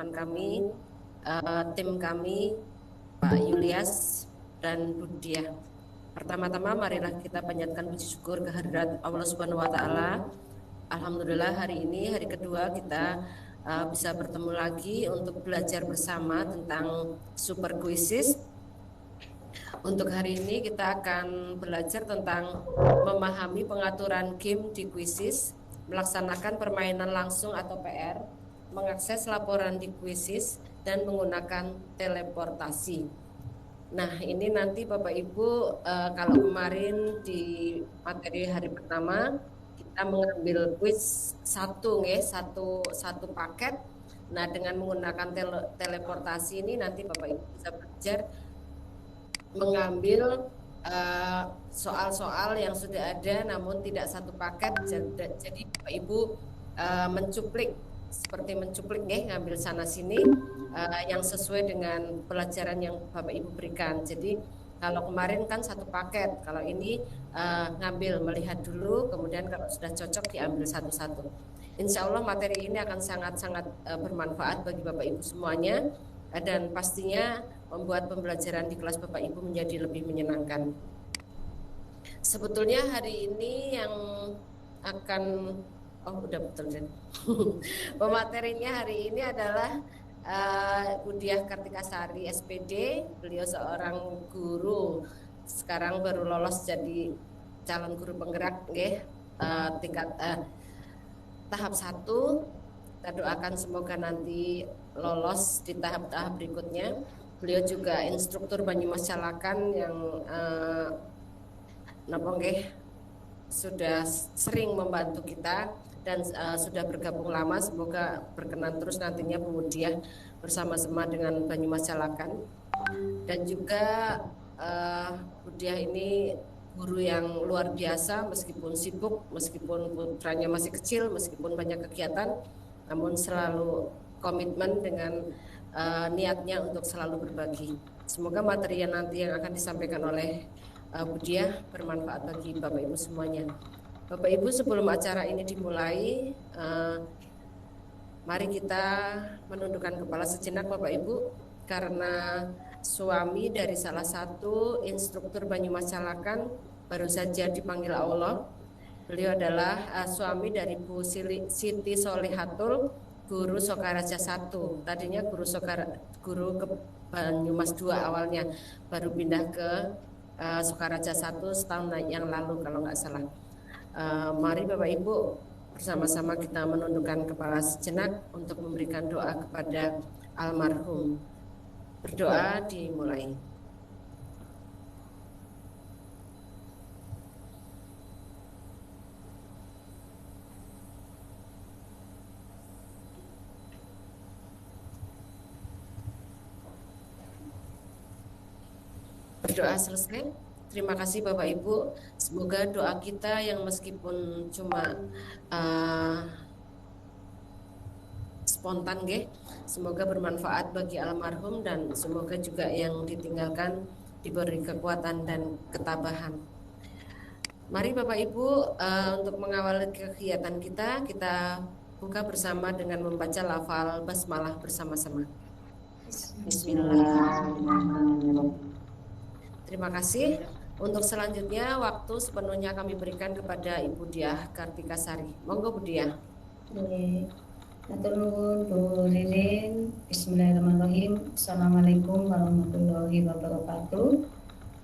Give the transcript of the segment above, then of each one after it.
teman-teman kami, tim kami, Pak Yulias dan Bu Diah. Pertama-tama marilah kita panjatkan puji syukur kehadirat Allah Subhanahu wa taala. Alhamdulillah hari ini hari kedua kita bisa bertemu lagi untuk belajar bersama tentang super quizzes. Untuk hari ini kita akan belajar tentang memahami pengaturan game di quizzes, melaksanakan permainan langsung atau PR, mengakses laporan di quizzes, dan menggunakan teleportasi. Nah, ini nanti Bapak Ibu kalau kemarin di materi hari pertama kita mengambil quiz satu satu paket. Nah, dengan menggunakan teleportasi ini nanti Bapak Ibu bisa belajar mengambil soal-soal yang sudah ada namun tidak satu paket. Jadi Bapak Ibu mencuplik seperti mencuplik ngambil sana sini yang sesuai dengan pelajaran yang Bapak Ibu berikan. Jadi kalau kemarin kan satu paket, kalau ini ngambil melihat dulu, kemudian kalau sudah cocok diambil satu-satu. Insya Allah materi ini akan sangat-sangat bermanfaat bagi Bapak Ibu semuanya dan pastinya membuat pembelajaran di kelas Bapak Ibu menjadi lebih menyenangkan. Sebetulnya hari ini yang akan udah betul kan. Pematerinya hari ini adalah Bu Diah Kartikasari SPD. Beliau seorang guru, sekarang baru lolos jadi calon guru penggerak tingkat tahap 1. Kita doakan semoga nanti lolos di tahap-tahap berikutnya. Beliau juga instruktur Banyumas Calakan yang sudah sering membantu kita dan sudah bergabung lama. Semoga berkenan terus nantinya Bu Diah bersama-sama dengan Banyumas Calakan. Dan juga Bu Diah ini guru yang luar biasa, meskipun sibuk, meskipun putranya masih kecil, meskipun banyak kegiatan, namun selalu komitmen dengan niatnya untuk selalu berbagi. Semoga materi yang nanti yang akan disampaikan oleh Bu Diah bermanfaat bagi Bapak Ibu semuanya. Bapak Ibu, sebelum acara ini dimulai, mari kita menundukkan kepala sejenak Bapak Ibu, karena suami dari salah satu instruktur Banyumas Calakan baru saja dipanggil Allah. Beliau adalah suami dari Bu Siti Solihatul, guru Sokaraja 1. Tadinya guru ke Banyumas 2 awalnya, baru pindah ke Sokaraja 1 setahun yang lalu kalau nggak salah. Mari Bapak Ibu bersama-sama kita menundukkan kepala sejenak untuk memberikan doa kepada almarhum. Berdoa dimulai. Berdoa selesai. Terima kasih Bapak Ibu. Semoga doa kita yang meskipun cuma spontan semoga bermanfaat bagi almarhum dan semoga juga yang ditinggalkan diberi kekuatan dan ketabahan. Mari Bapak Ibu untuk mengawali kegiatan kita buka bersama dengan membaca lafal basmalah bersama-sama. Bismillahirrahmanirrahim. Terima kasih. Untuk selanjutnya waktu sepenuhnya kami berikan kepada Ibu Diah Kartikasari. Monggo Bu Diah. Matur nuwun Bu Ririn. Bismillahirrahmanirrahim. Assalamualaikum warahmatullahi wabarakatuh.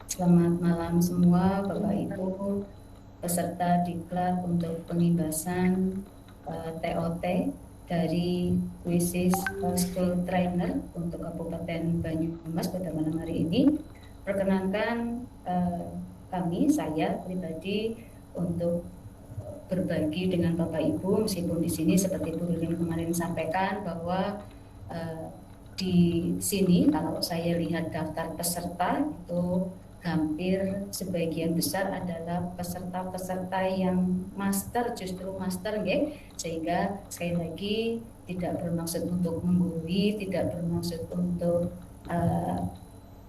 Selamat malam semua Bapak Ibu peserta diklat untuk pengibasan TOT dari Quizzes School Trainer untuk Kabupaten Banyumas pada malam hari ini. Perkenankan saya pribadi untuk berbagi dengan Bapak Ibu, meskipun di sini seperti Bu Lilin kemarin sampaikan bahwa di sini kalau saya lihat daftar peserta itu hampir sebagian besar adalah peserta-peserta yang master, justru master sehingga sekali lagi tidak bermaksud untuk menggurui, tidak bermaksud untuk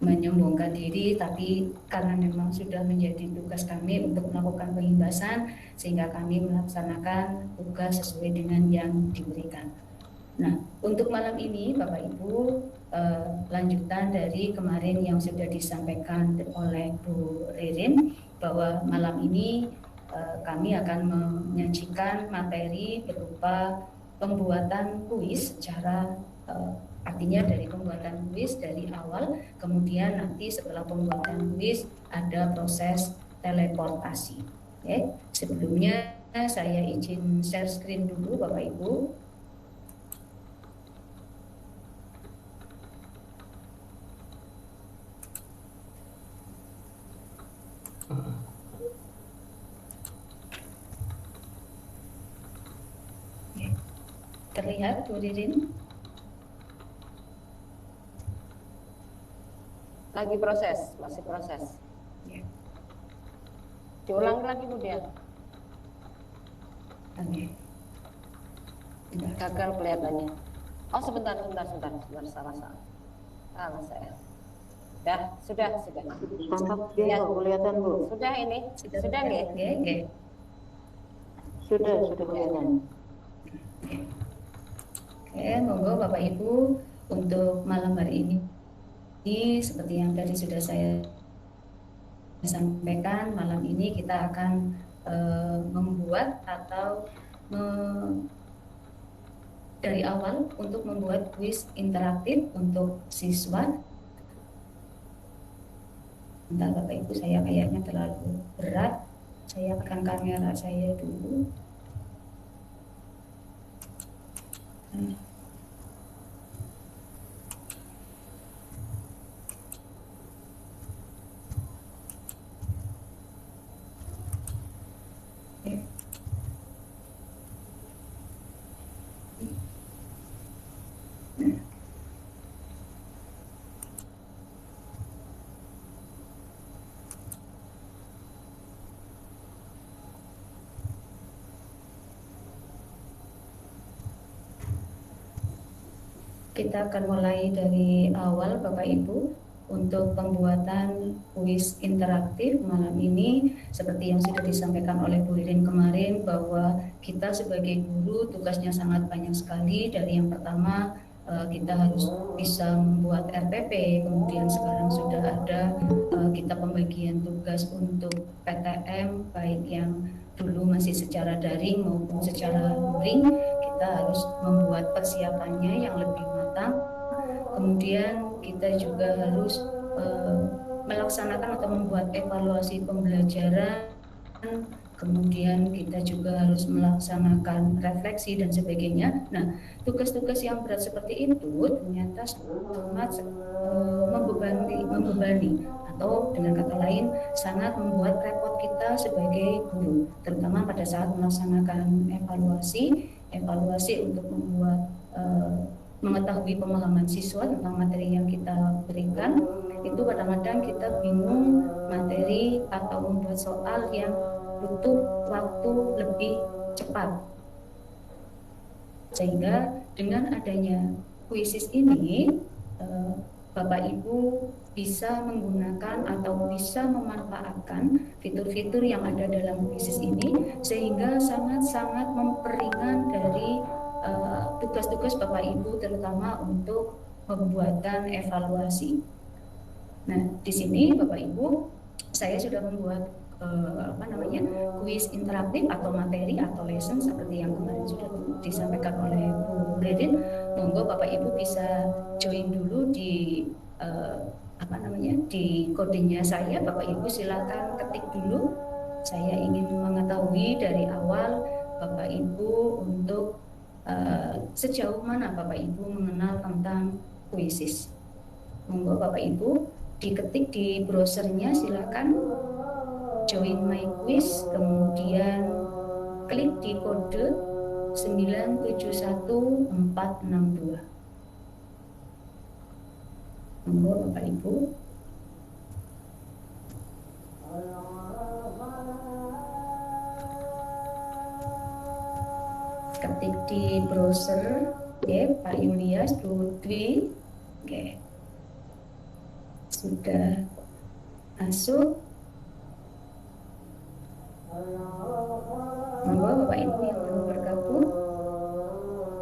menyombongkan diri, tapi karena memang sudah menjadi tugas kami untuk melakukan pengimbasan sehingga kami melaksanakan tugas sesuai dengan yang diberikan. Nah, untuk malam ini Bapak Ibu, lanjutan dari kemarin yang sudah disampaikan oleh Bu Ririn, bahwa malam ini kami akan menyajikan materi berupa pembuatan kuis secara artinya dari pembuatan kuis dari awal, kemudian nanti setelah pembuatan kuis ada proses teleportasi. Oke, sebelumnya saya izin share screen dulu Bapak Ibu. Terlihat Bu Ririn? Lagi proses, masih proses. Ya. Diulang lagi Bu Dia. Oke. Gagal kelihatannya. Oh sebentar, salah saya. Sudah. Tampak dia Ya. kok kelihatan Bu. Sudah ini, sudah nggih? Oke. Sudah kelihatan. Oke, monggo Bapak Ibu untuk malam hari ini seperti yang tadi sudah saya sampaikan, malam ini kita akan membuat atau dari awal untuk membuat kuis interaktif untuk siswa. Bentar Bapak Ibu, saya kayaknya terlalu berat. Saya akan kamera saya dulu. Kita akan mulai dari awal Bapak Ibu untuk pembuatan kuis interaktif malam ini. Seperti yang sudah disampaikan oleh Bu Ririn kemarin, bahwa kita sebagai guru tugasnya sangat banyak sekali. Dari yang pertama kita harus bisa membuat RPP, kemudian sekarang sudah ada kita pembagian tugas untuk PTM, baik yang dulu masih secara daring maupun secara luring. Kita harus membuat persiapannya yang lebih matang. Kemudian kita juga harus melaksanakan atau membuat evaluasi pembelajaran. Kemudian kita juga harus melaksanakan refleksi dan sebagainya. Nah, tugas-tugas yang berat seperti itu ternyata sangat membebani atau dengan kata lain sangat membuat repot kita sebagai guru, terutama pada saat melaksanakan evaluasi untuk membuat mengetahui pemahaman siswa tentang materi yang kita berikan. Itu kadang-kadang kita bingung materi atau membuat soal yang butuh waktu lebih cepat. Sehingga dengan adanya kuisis ini, Bapak Ibu bisa menggunakan atau bisa memanfaatkan fitur-fitur yang ada dalam kuisis ini, sehingga sangat-sangat memperingan dari tugas-tugas Bapak Ibu, terutama untuk pembuatan evaluasi. Nah, di sini Bapak Ibu, saya sudah membuat kuis interaktif atau materi atau lesson seperti yang kemarin sudah disampaikan oleh Bu Ririn. Monggo Bapak Ibu bisa join dulu di di kodenya saya. Bapak Ibu silakan ketik dulu. Saya ingin mengetahui dari awal Bapak Ibu untuk sejauh mana Bapak Ibu mengenal tentang kuisis. Monggo Bapak Ibu diketik di browsernya, silakan join my quiz, kemudian klik di kode 971462. Monggo Bapak Ibu. Ketik di browser, Pak Julias, Bu Dwi, sudah masuk. Monggo Bapak Ibu yang belum bergabung,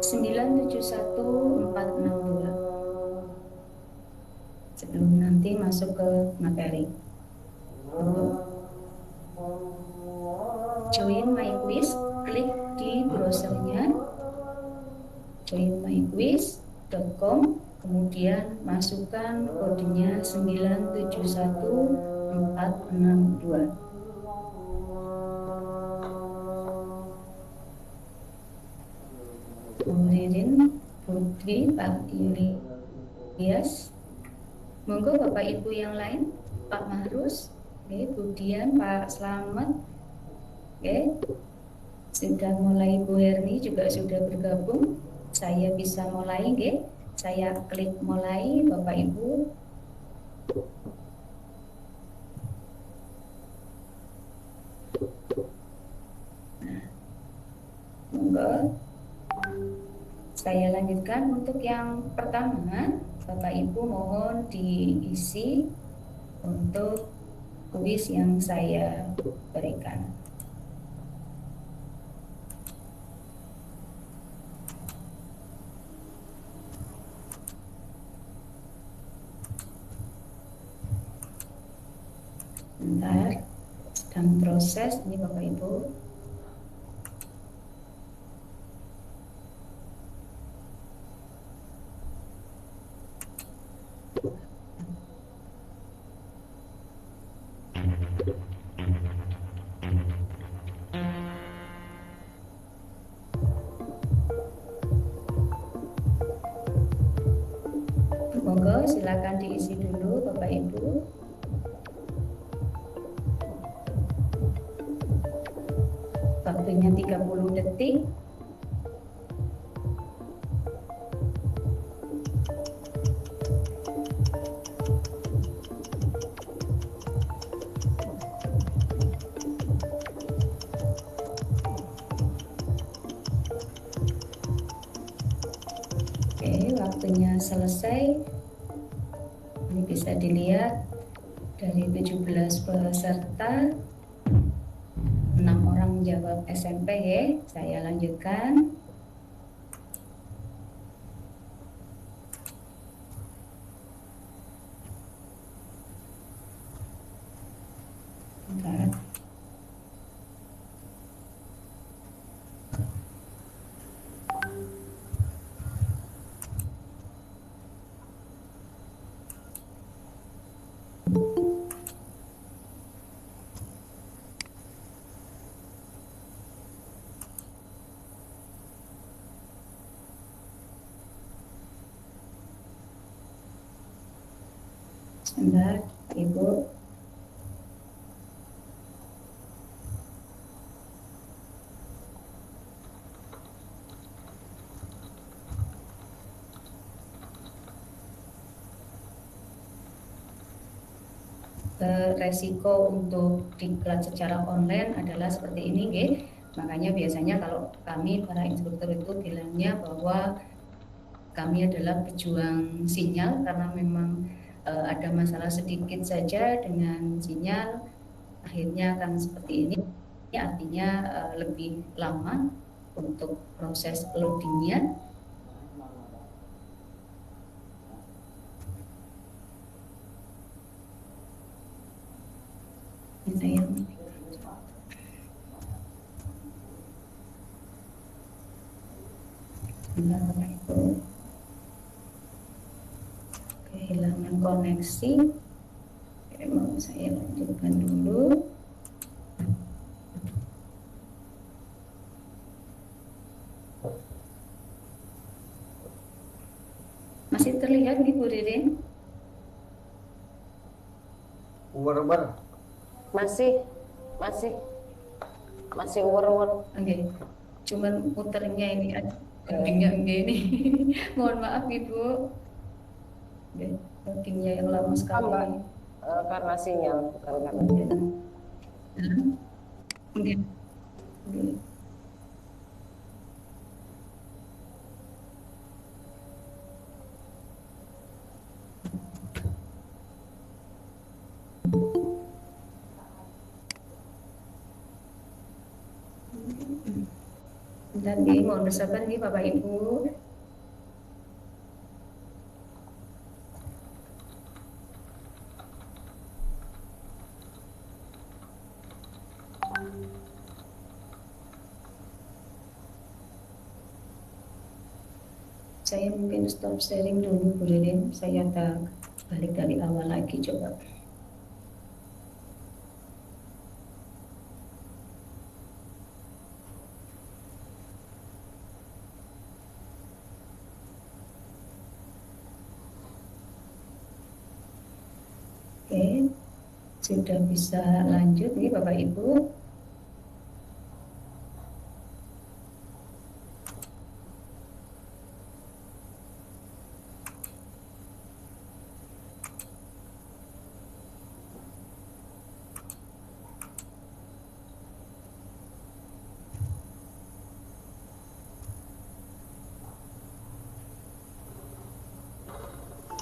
971462. 71462 sebelum nanti masuk ke materi. Join my quiz, klik di browsernya joinmyquiz.com, kemudian masukkan kodenya 971462. Bu Ririn, Putri, Pak Yulias, monggo Bapak Ibu yang lain, Pak Mahrus, Bu Dian, Pak Slamet, sudah mulai. Bu Herni juga sudah bergabung. Saya bisa mulai, saya klik mulai, Bapak Ibu. Nah, monggo. Saya lanjutkan untuk yang pertama, Bapak Ibu mohon diisi untuk kuis yang saya berikan. Bentar, sedang proses ini Bapak Ibu. Monggo silakan diisi dulu Bapak Ibu. Waktunya 30 detik. Oke, waktunya selesai. Ini bisa dilihat dari 17 peserta, 6 orang menjawab SMP ya. Saya lanjutkan. Bentar. Sebentar, Ibu. Resiko untuk diklat secara online adalah seperti ini, makanya biasanya kalau kami para instruktur itu bilangnya bahwa kami adalah pejuang sinyal, karena memang ada masalah sedikit saja dengan sinyal akhirnya akan seperti ini. Artinya lebih lama untuk proses loadingnya. Saya Bapak Ibu, kehilangan koneksi. Oke, mau saya lanjutkan dulu. Masih terlihat nih Bu Ririn? Uwer-uwer. Masih uwer-uwer. Oke, cuman muternya ini loadingnya ini. Mohon maaf Ibu. Loadingnya yang lama sekali. Karena sinyal, bukan karena Oke. Dan mohon bersabar nih Bapak Ibu. Saya mungkin stop sharing dulu Bu Lilin, saya tak balik dari awal lagi coba. Oke, sudah bisa lanjut nih Bapak Ibu.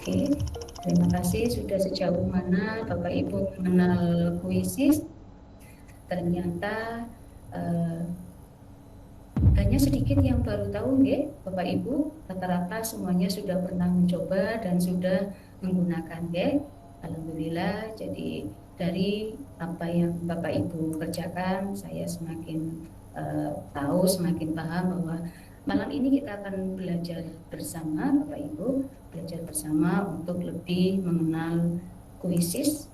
Oke, terima kasih sudah sejauh mana Bapak Ibu mengenal puisis. Ternyata hanya sedikit yang baru tahu nggih Bapak Ibu, rata-rata semuanya sudah pernah mencoba dan sudah menggunakan nggih. Alhamdulillah, jadi dari apa yang Bapak Ibu kerjakan, saya semakin tahu, semakin paham bahwa malam ini kita akan belajar bersama Bapak Ibu, belajar bersama untuk lebih mengenal puisis.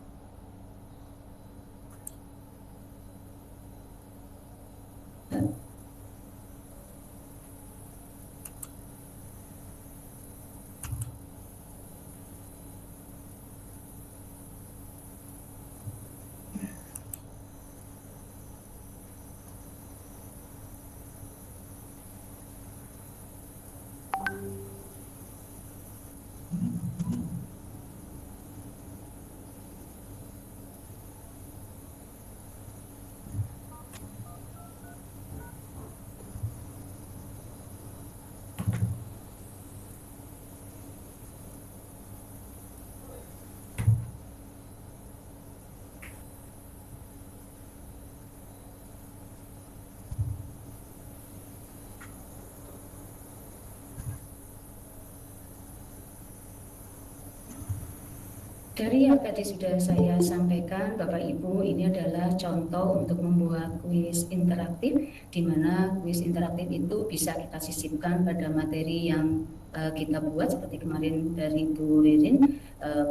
Dari yang tadi sudah saya sampaikan, Bapak Ibu, ini adalah contoh untuk membuat kuis interaktif, di mana kuis interaktif itu bisa kita sisipkan pada materi yang kita buat, seperti kemarin dari Bu Ririn,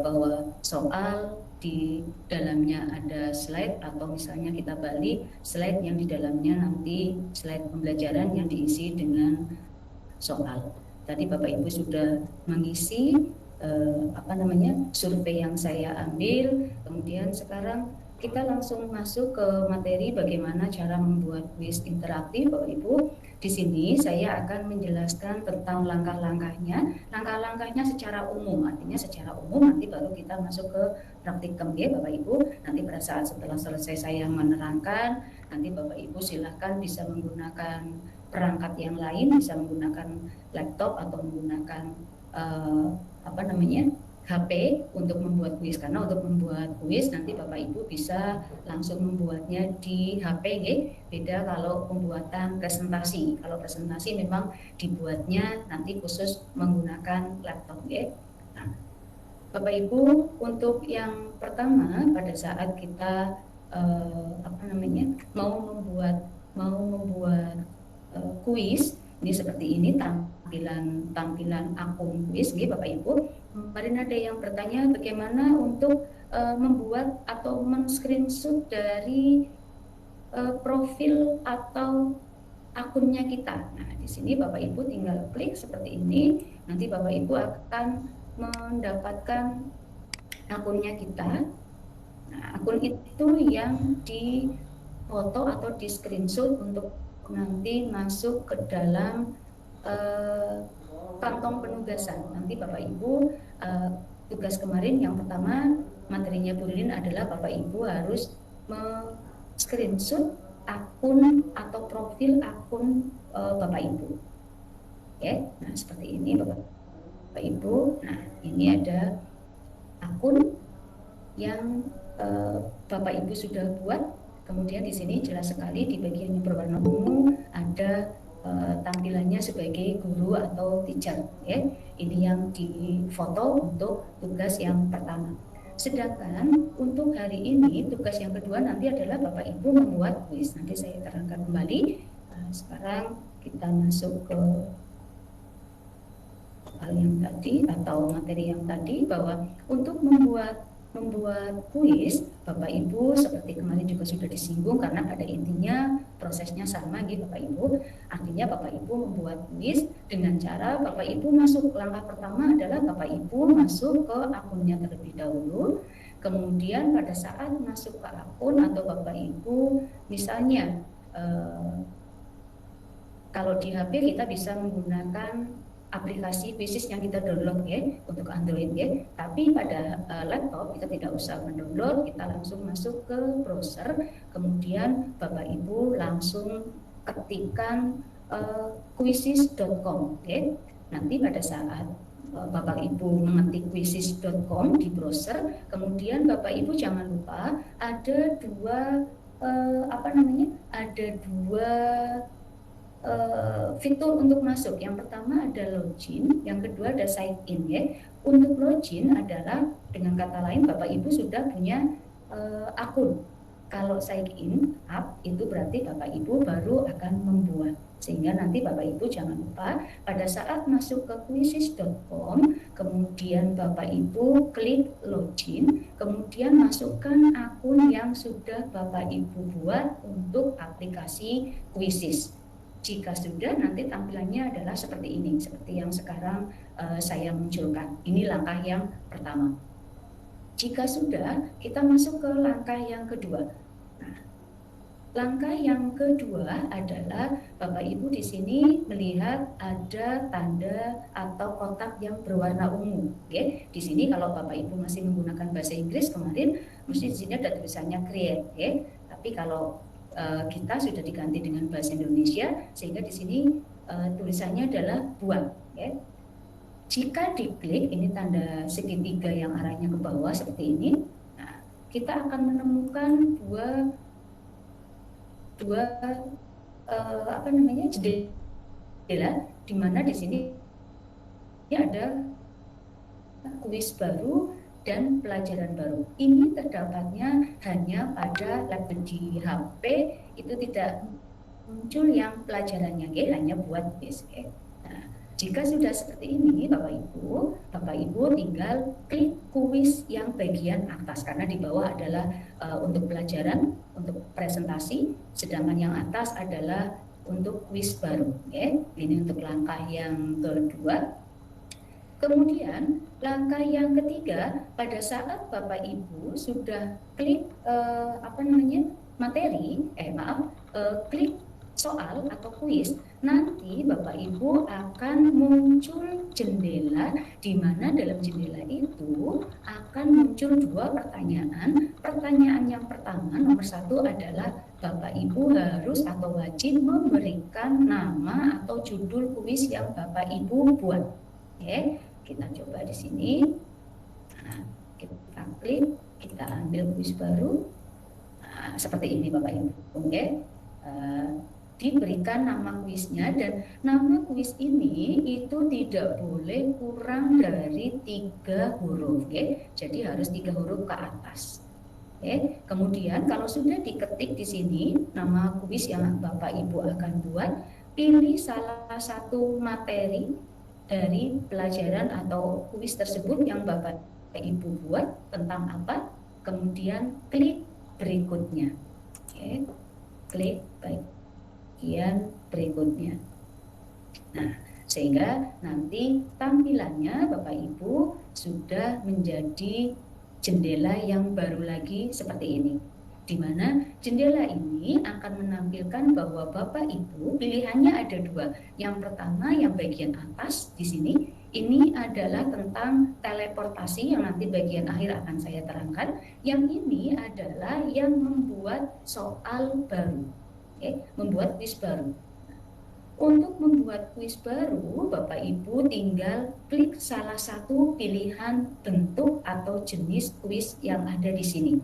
bahwa soal di dalamnya ada slide, atau misalnya kita balik slide yang di dalamnya nanti slide pembelajaran yang diisi dengan soal. Tadi Bapak Ibu sudah mengisi survei yang saya ambil. Kemudian sekarang kita langsung masuk ke materi bagaimana cara membuat kuis interaktif Bapak Ibu. Di sini saya akan menjelaskan tentang langkah-langkahnya. Langkah-langkahnya secara umum, artinya secara umum, nanti baru kita masuk ke praktikum ya Bapak Ibu. Nanti pada saat setelah selesai saya menerangkan, nanti Bapak Ibu silahkan bisa menggunakan perangkat yang lain, bisa menggunakan laptop atau menggunakan HP untuk membuat kuis, karena untuk membuat kuis nanti Bapak Ibu bisa langsung membuatnya di HP ya. Beda kalau pembuatan presentasi. Kalau presentasi memang dibuatnya nanti khusus menggunakan laptop ya. Nah, Bapak Ibu, untuk yang pertama pada saat kita mau membuat kuis ini seperti ini tampilan akun kuis nih Bapak Ibu. Kemarin ada yang bertanya bagaimana untuk membuat atau men-screenshot dari profil atau akunnya kita. Nah, di sini Bapak Ibu tinggal klik seperti ini. Nanti Bapak Ibu akan mendapatkan akunnya kita. Nah, akun itu yang di foto atau di screenshot untuk nanti masuk ke dalam kantong penugasan. Nanti Bapak Ibu tugas kemarin yang pertama materinya Bu Lilin adalah Bapak Ibu harus screenshot akun atau profil akun Bapak Ibu. Ya, nah seperti ini Bapak Ibu. Nah, ini ada akun yang Bapak Ibu sudah buat. Kemudian di sini jelas sekali di bagian yang berwarna ungu ada tampilannya sebagai guru atau teacher ya. Ini yang difoto untuk tugas yang pertama. Sedangkan untuk hari ini tugas yang kedua nanti adalah Bapak Ibu membuat kuis. Nanti saya terangkan kembali. Sekarang kita masuk ke soal yang tadi atau materi yang tadi, bahwa untuk membuat kuis, Bapak Ibu seperti kemarin juga sudah disinggung, karena pada intinya prosesnya sama gitu Bapak Ibu. Artinya Bapak Ibu membuat kuis dengan cara Bapak Ibu masuk, langkah pertama adalah Bapak Ibu masuk ke akunnya terlebih dahulu. Kemudian pada saat masuk ke akun atau Bapak Ibu misalnya kalau di HP kita bisa menggunakan aplikasi Quizzes yang kita download ya untuk Android ya. Tapi pada laptop kita tidak usah mendownload, kita langsung masuk ke browser, kemudian Bapak Ibu langsung ketikkan quizzes.com ya. Nanti pada saat Bapak Ibu mengetik quizzes.com di browser, kemudian Bapak Ibu jangan lupa ada dua fitur untuk masuk. Yang pertama ada login, yang kedua ada sign in ya. Untuk login adalah dengan kata lain Bapak Ibu sudah punya akun. Kalau sign in up itu berarti Bapak Ibu baru akan membuat. Sehingga nanti Bapak Ibu jangan lupa pada saat masuk ke quizzes.com, kemudian Bapak Ibu klik login, kemudian masukkan akun yang sudah Bapak Ibu buat untuk aplikasi Quizzes. Jika sudah, nanti tampilannya adalah seperti ini, seperti yang sekarang saya munculkan. Ini langkah yang pertama. Jika sudah, kita masuk ke langkah yang kedua. Nah, langkah yang kedua adalah Bapak Ibu di sini melihat ada tanda atau kotak yang berwarna ungu. Okay? Di sini kalau Bapak Ibu masih menggunakan bahasa Inggris kemarin, mesti di sini ada tulisannya create. Okay? Tapi kalau kita sudah diganti dengan bahasa Indonesia, sehingga di sini tulisannya adalah buat. Ya. Jika diklik, ini tanda segitiga yang arahnya ke bawah seperti ini, nah, kita akan menemukan dua jendela, di mana di sini ada kuis baru dan pelajaran baru. Ini terdapatnya hanya pada level di HP, itu tidak muncul yang pelajarannya, hanya buat kuis. Nah, jika sudah seperti ini Bapak Ibu tinggal klik kuis yang bagian atas, karena di bawah adalah untuk pelajaran, untuk presentasi, sedangkan yang atas adalah untuk kuis baru. Ini untuk langkah yang kedua. Kemudian langkah yang ketiga, pada saat Bapak Ibu sudah klik klik soal atau kuis, nanti Bapak Ibu akan muncul jendela, di mana dalam jendela itu akan muncul dua pertanyaan. Pertanyaan yang pertama, nomor 1 adalah Bapak Ibu harus atau wajib memberikan nama atau judul kuis yang Bapak Ibu buat. Kita coba di sini. Nah, kita klik, kita ambil kuis baru. Nah, seperti ini Bapak Ibu. Diberikan nama kuisnya, dan nama kuis ini itu tidak boleh kurang dari 3 huruf. Jadi harus 3 huruf ke atas. Kemudian kalau sudah diketik di sini nama kuis yang Bapak Ibu akan buat, pilih salah satu materi dari pelajaran atau kuis tersebut yang Bapak Ibu buat tentang apa, kemudian klik berikutnya. Klik bagian berikutnya. Nah, sehingga nanti tampilannya Bapak Ibu sudah menjadi jendela yang baru lagi seperti ini, di mana jendela ini akan menampilkan bahwa Bapak Ibu pilihannya ada 2. Yang pertama yang bagian atas di sini, ini adalah tentang teleportasi yang nanti bagian akhir akan saya terangkan. Yang ini adalah yang membuat soal baru, membuat kuis baru. Untuk membuat kuis baru, Bapak Ibu tinggal klik salah satu pilihan bentuk atau jenis kuis yang ada di sini.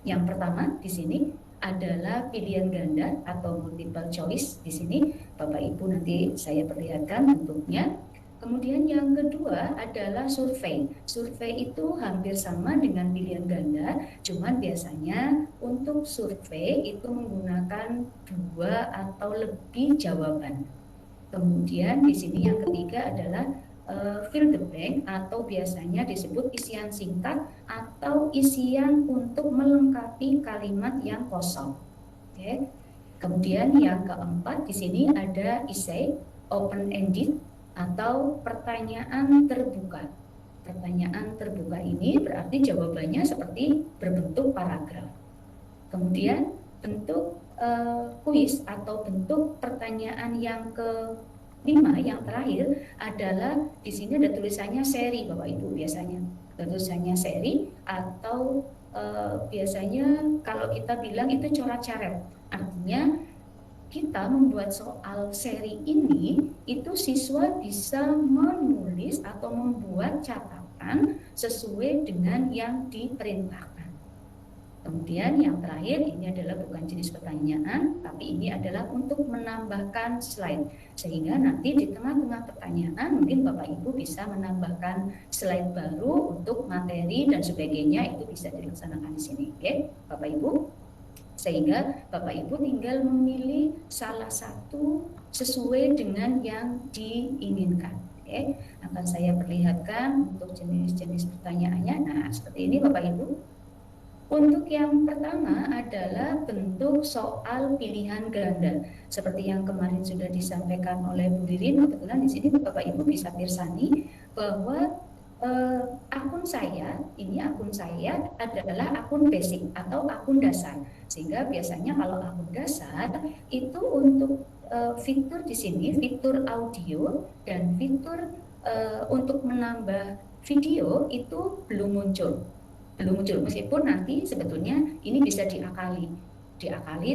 Yang pertama di sini adalah pilihan ganda atau multiple choice. Di sini Bapak Ibu nanti saya perlihatkan bentuknya. Kemudian yang kedua adalah survei. Survei itu hampir sama dengan pilihan ganda, cuman biasanya untuk survei itu menggunakan 2 atau lebih jawaban. Kemudian di sini yang ketiga adalah fill the blank atau biasanya disebut isian singkat atau isian untuk melengkapi kalimat yang kosong. Oke. Kemudian yang keempat di sini ada essay open ended atau pertanyaan terbuka. Pertanyaan terbuka ini berarti jawabannya seperti berbentuk paragraf. Kemudian bentuk kuis atau bentuk pertanyaan yang kelima yang terakhir adalah di sini ada tulisannya seri, Bapak Ibu, biasanya tulisannya seri atau biasanya kalau kita bilang itu coret-coret, artinya kita membuat soal seri ini itu siswa bisa menulis atau membuat catatan sesuai dengan yang diperintahkan. Kemudian yang terakhir ini adalah bukan jenis pertanyaan, tapi ini adalah untuk menambahkan slide. Sehingga nanti di tengah-tengah pertanyaan mungkin Bapak Ibu bisa menambahkan slide baru untuk materi dan sebagainya, itu bisa dilaksanakan di sini. Oke, Bapak Ibu. Sehingga Bapak Ibu tinggal memilih salah satu sesuai dengan yang diinginkan. Oke, akan saya perlihatkan untuk jenis-jenis pertanyaannya. Nah, seperti ini Bapak Ibu. Untuk yang pertama adalah bentuk soal pilihan ganda. Seperti yang kemarin sudah disampaikan oleh Bu Ririn, kebetulan di sini Bapak Ibu bisa pirsani bahwa akun saya adalah akun basic atau akun dasar. Sehingga biasanya kalau akun dasar itu untuk fitur di sini, fitur audio dan fitur untuk menambah video itu belum muncul, meskipun nanti sebetulnya ini bisa diakali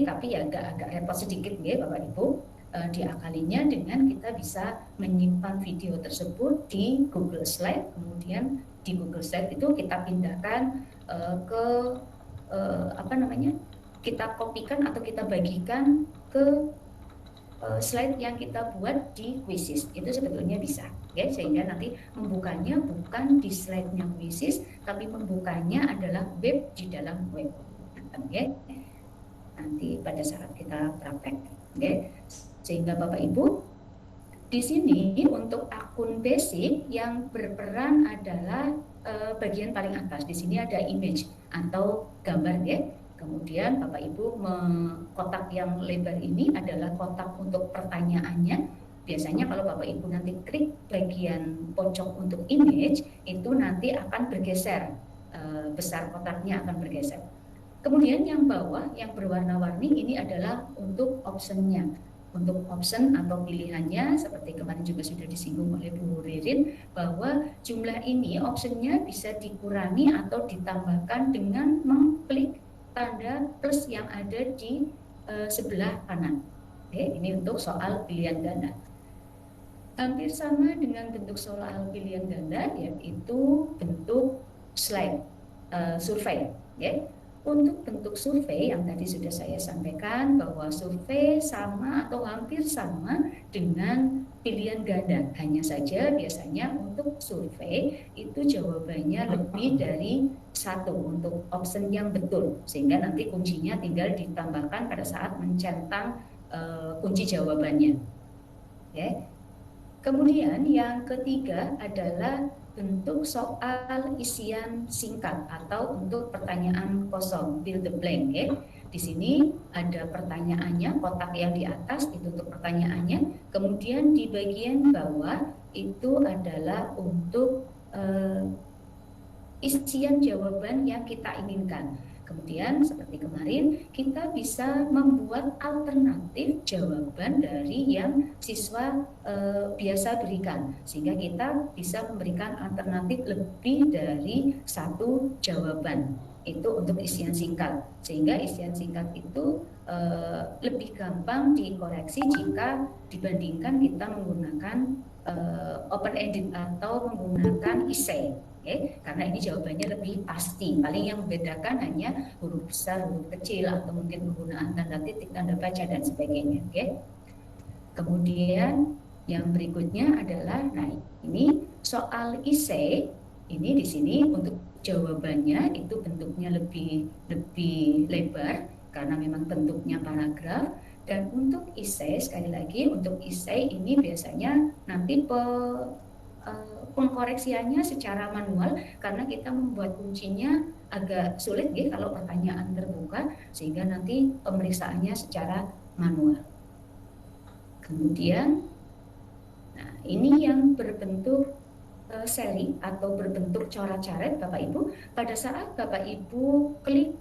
tapi ya agak repot sedikit ya Bapak Ibu. Diakalinya dengan kita bisa menyimpan video tersebut di Google Slide, kemudian di Google Slide itu kita pindahkan ke kita kopikan atau kita bagikan ke slide yang kita buat di Quizzes, itu sebetulnya bisa ya, sehingga nanti membukanya bukan di slide-nya Quizzes tapi membukanya adalah web di dalam web ya. Nanti pada saat kita praktek ya. Sehingga Bapak Ibu di sini untuk akun basic yang berperan adalah bagian paling atas. Di sini ada image atau gambar ya. Kemudian Bapak Ibu kotak yang lebar ini adalah kotak untuk pertanyaannya. Biasanya kalau Bapak Ibu nanti klik bagian pojok untuk image itu nanti akan bergeser, besar kotaknya akan bergeser. Kemudian yang bawah yang berwarna-warni ini adalah untuk optionnya. Untuk option atau pilihannya seperti kemarin juga sudah disinggung oleh Bu Ririn bahwa jumlah ini optionnya bisa dikurangi atau ditambahkan dengan mengklik tanda plus yang ada di sebelah kanan. Oke, ini untuk soal pilihan ganda. Hampir sama dengan bentuk soal pilihan ganda yaitu bentuk slide survei. Ya. Untuk bentuk survei yang tadi sudah saya sampaikan bahwa survei sama atau hampir sama dengan pilihan ganda. Hanya saja biasanya untuk survei itu jawabannya lebih dari satu untuk option yang betul. Sehingga nanti kuncinya tinggal ditambahkan pada saat mencentang kunci jawabannya. Okay. Kemudian yang ketiga adalah bentuk soal isian singkat atau untuk pertanyaan kosong, fill the blank ya. Di sini ada pertanyaannya, kotak yang di atas itu untuk pertanyaannya. Kemudian di bagian bawah itu adalah untuk isian jawaban yang kita inginkan. Kemudian seperti kemarin kita bisa membuat alternatif jawaban dari yang siswa biasa berikan, sehingga kita bisa memberikan alternatif lebih dari satu jawaban. Itu untuk isian singkat, sehingga isian singkat itu lebih gampang dikoreksi jika dibandingkan kita menggunakan open ended atau menggunakan essay. Okay, karena ini jawabannya lebih pasti. Paling yang membedakan hanya huruf besar, huruf kecil, atau mungkin penggunaan tanda titik, tanda baca dan sebagainya. Okay. Kemudian yang berikutnya adalah, nah ini soal essay. Ini di sini untuk jawabannya itu bentuknya lebih lebar karena memang bentuknya paragraf. Dan untuk essay sekali lagi untuk essay ini biasanya nanti pengkoreksiannya secara manual karena kita membuat kuncinya agak sulit ya kalau pertanyaan terbuka, sehingga nanti pemeriksaannya secara manual. Kemudian, nah ini yang berbentuk seri atau berbentuk coret-coret Bapak Ibu. Pada saat Bapak Ibu klik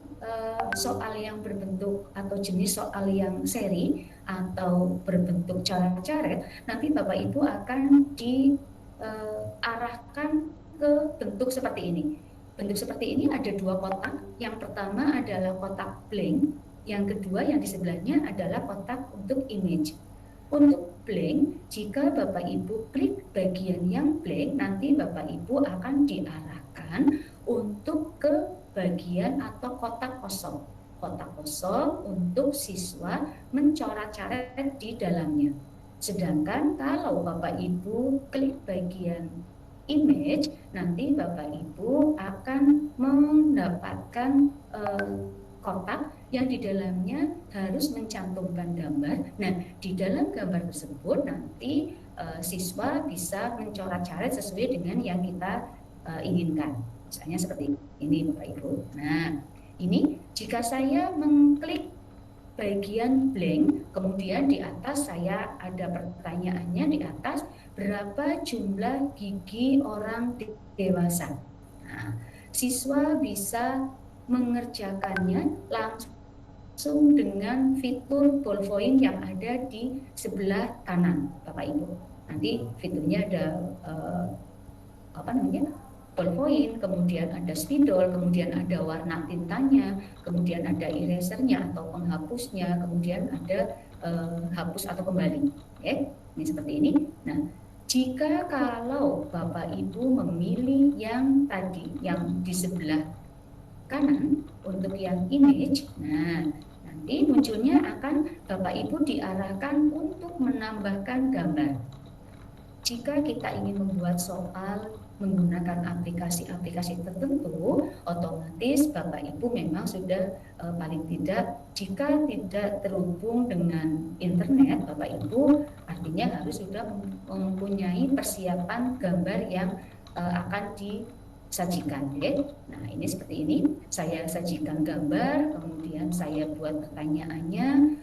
soal yang berbentuk atau jenis soal yang seri atau berbentuk coret-coret, nanti Bapak Ibu akan diarahkan ke bentuk seperti ini. Bentuk seperti ini ada dua kotak. Yang pertama adalah kotak blank, yang kedua yang di sebelahnya adalah kotak untuk image. Untuk blank, jika Bapak Ibu klik bagian yang blank, nanti Bapak Ibu akan diarahkan untuk ke bagian atau kotak kosong. Kotak kosong untuk siswa mencoret-coret di dalamnya. Sedangkan kalau Bapak Ibu klik bagian image, nanti Bapak Ibu akan mendapatkan kotak yang di dalamnya harus mencantumkan gambar. Nah, di dalam gambar tersebut nanti siswa bisa mencoret-coret sesuai dengan yang kita inginkan. Misalnya seperti ini Bapak Ibu. Nah, ini jika saya mengklik bagian blank, kemudian di atas saya ada pertanyaannya di atas, berapa jumlah gigi orang dewasa? Nah, siswa bisa mengerjakannya langsung dengan fitur ballpoint yang ada di sebelah kanan Bapak Ibu. Nanti fiturnya ada ballpoint, kemudian ada spidol, kemudian ada warna tintanya, kemudian ada erasernya atau penghapusnya, kemudian ada hapus atau kembali. Oke, ini seperti ini. Nah, jika kalau Bapak Ibu memilih yang tadi, yang di sebelah kanan untuk yang image, nah nanti munculnya akan Bapak Ibu diarahkan untuk menambahkan gambar. Jika kita ingin membuat soal menggunakan aplikasi-aplikasi tertentu, otomatis Bapak Ibu memang sudah paling tidak, jika tidak terhubung dengan internet Bapak Ibu, artinya harus sudah mempunyai persiapan gambar yang akan disajikan. Ya. Nah ini seperti ini, saya sajikan gambar, kemudian saya buat pertanyaannya.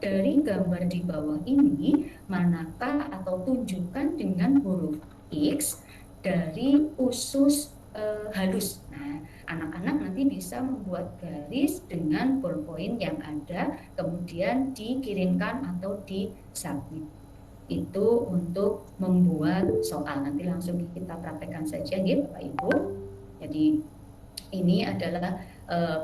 Dari gambar di bawah ini, manakah atau tunjukkan dengan huruf X dari usus halus. Nah, anak-anak nanti bisa membuat garis dengan ballpoint yang ada, kemudian dikirimkan atau disubmit. Itu untuk membuat soal. Nanti langsung kita praktekkan saja ya Bapak Ibu. Jadi ini adalah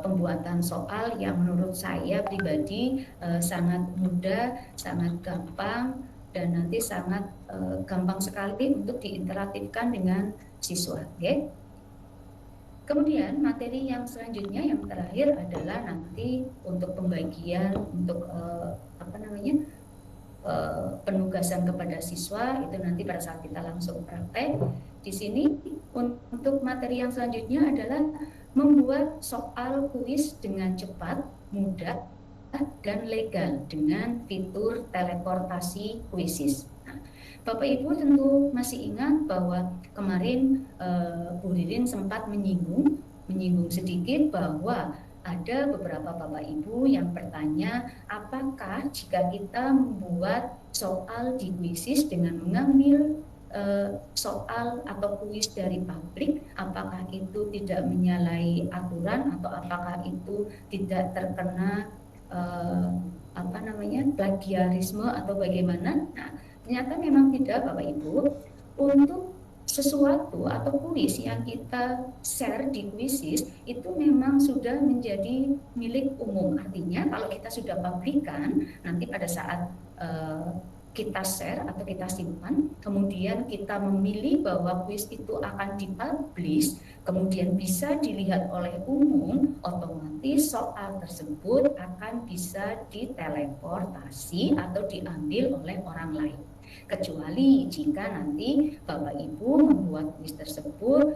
pembuatan soal yang menurut saya pribadi sangat mudah, sangat gampang, dan nanti sangat gampang sekali untuk diinteraktifkan dengan siswa. Okay? Kemudian materi yang selanjutnya yang terakhir adalah nanti untuk pembagian untuk penugasan kepada siswa, itu nanti pada saat kita langsung praktek. Di sini untuk materi yang selanjutnya adalah membuat soal kuis dengan cepat, mudah, dan legal dengan fitur teleportasi kuisis. Nah, Bapak Ibu tentu masih ingat bahwa kemarin Bu Ririn sempat menyinggung sedikit bahwa ada beberapa Bapak Ibu yang bertanya, apakah jika kita membuat soal di kuisis dengan mengambil soal atau kuis dari publik, apakah itu tidak menyalahi aturan atau apakah itu tidak terkena plagiarisme atau bagaimana? Nah, ternyata memang tidak Bapak Ibu. Untuk sesuatu atau kuis yang kita share di kuisis itu memang sudah menjadi milik umum. Artinya kalau kita sudah publikkan, nanti pada saat kita share atau kita simpan, kemudian kita memilih bahwa kuis itu akan dipublish, kemudian bisa dilihat oleh umum, otomatis soal tersebut akan bisa diteleportasi atau diambil oleh orang lain. Kecuali jika nanti Bapak Ibu membuat kuis tersebut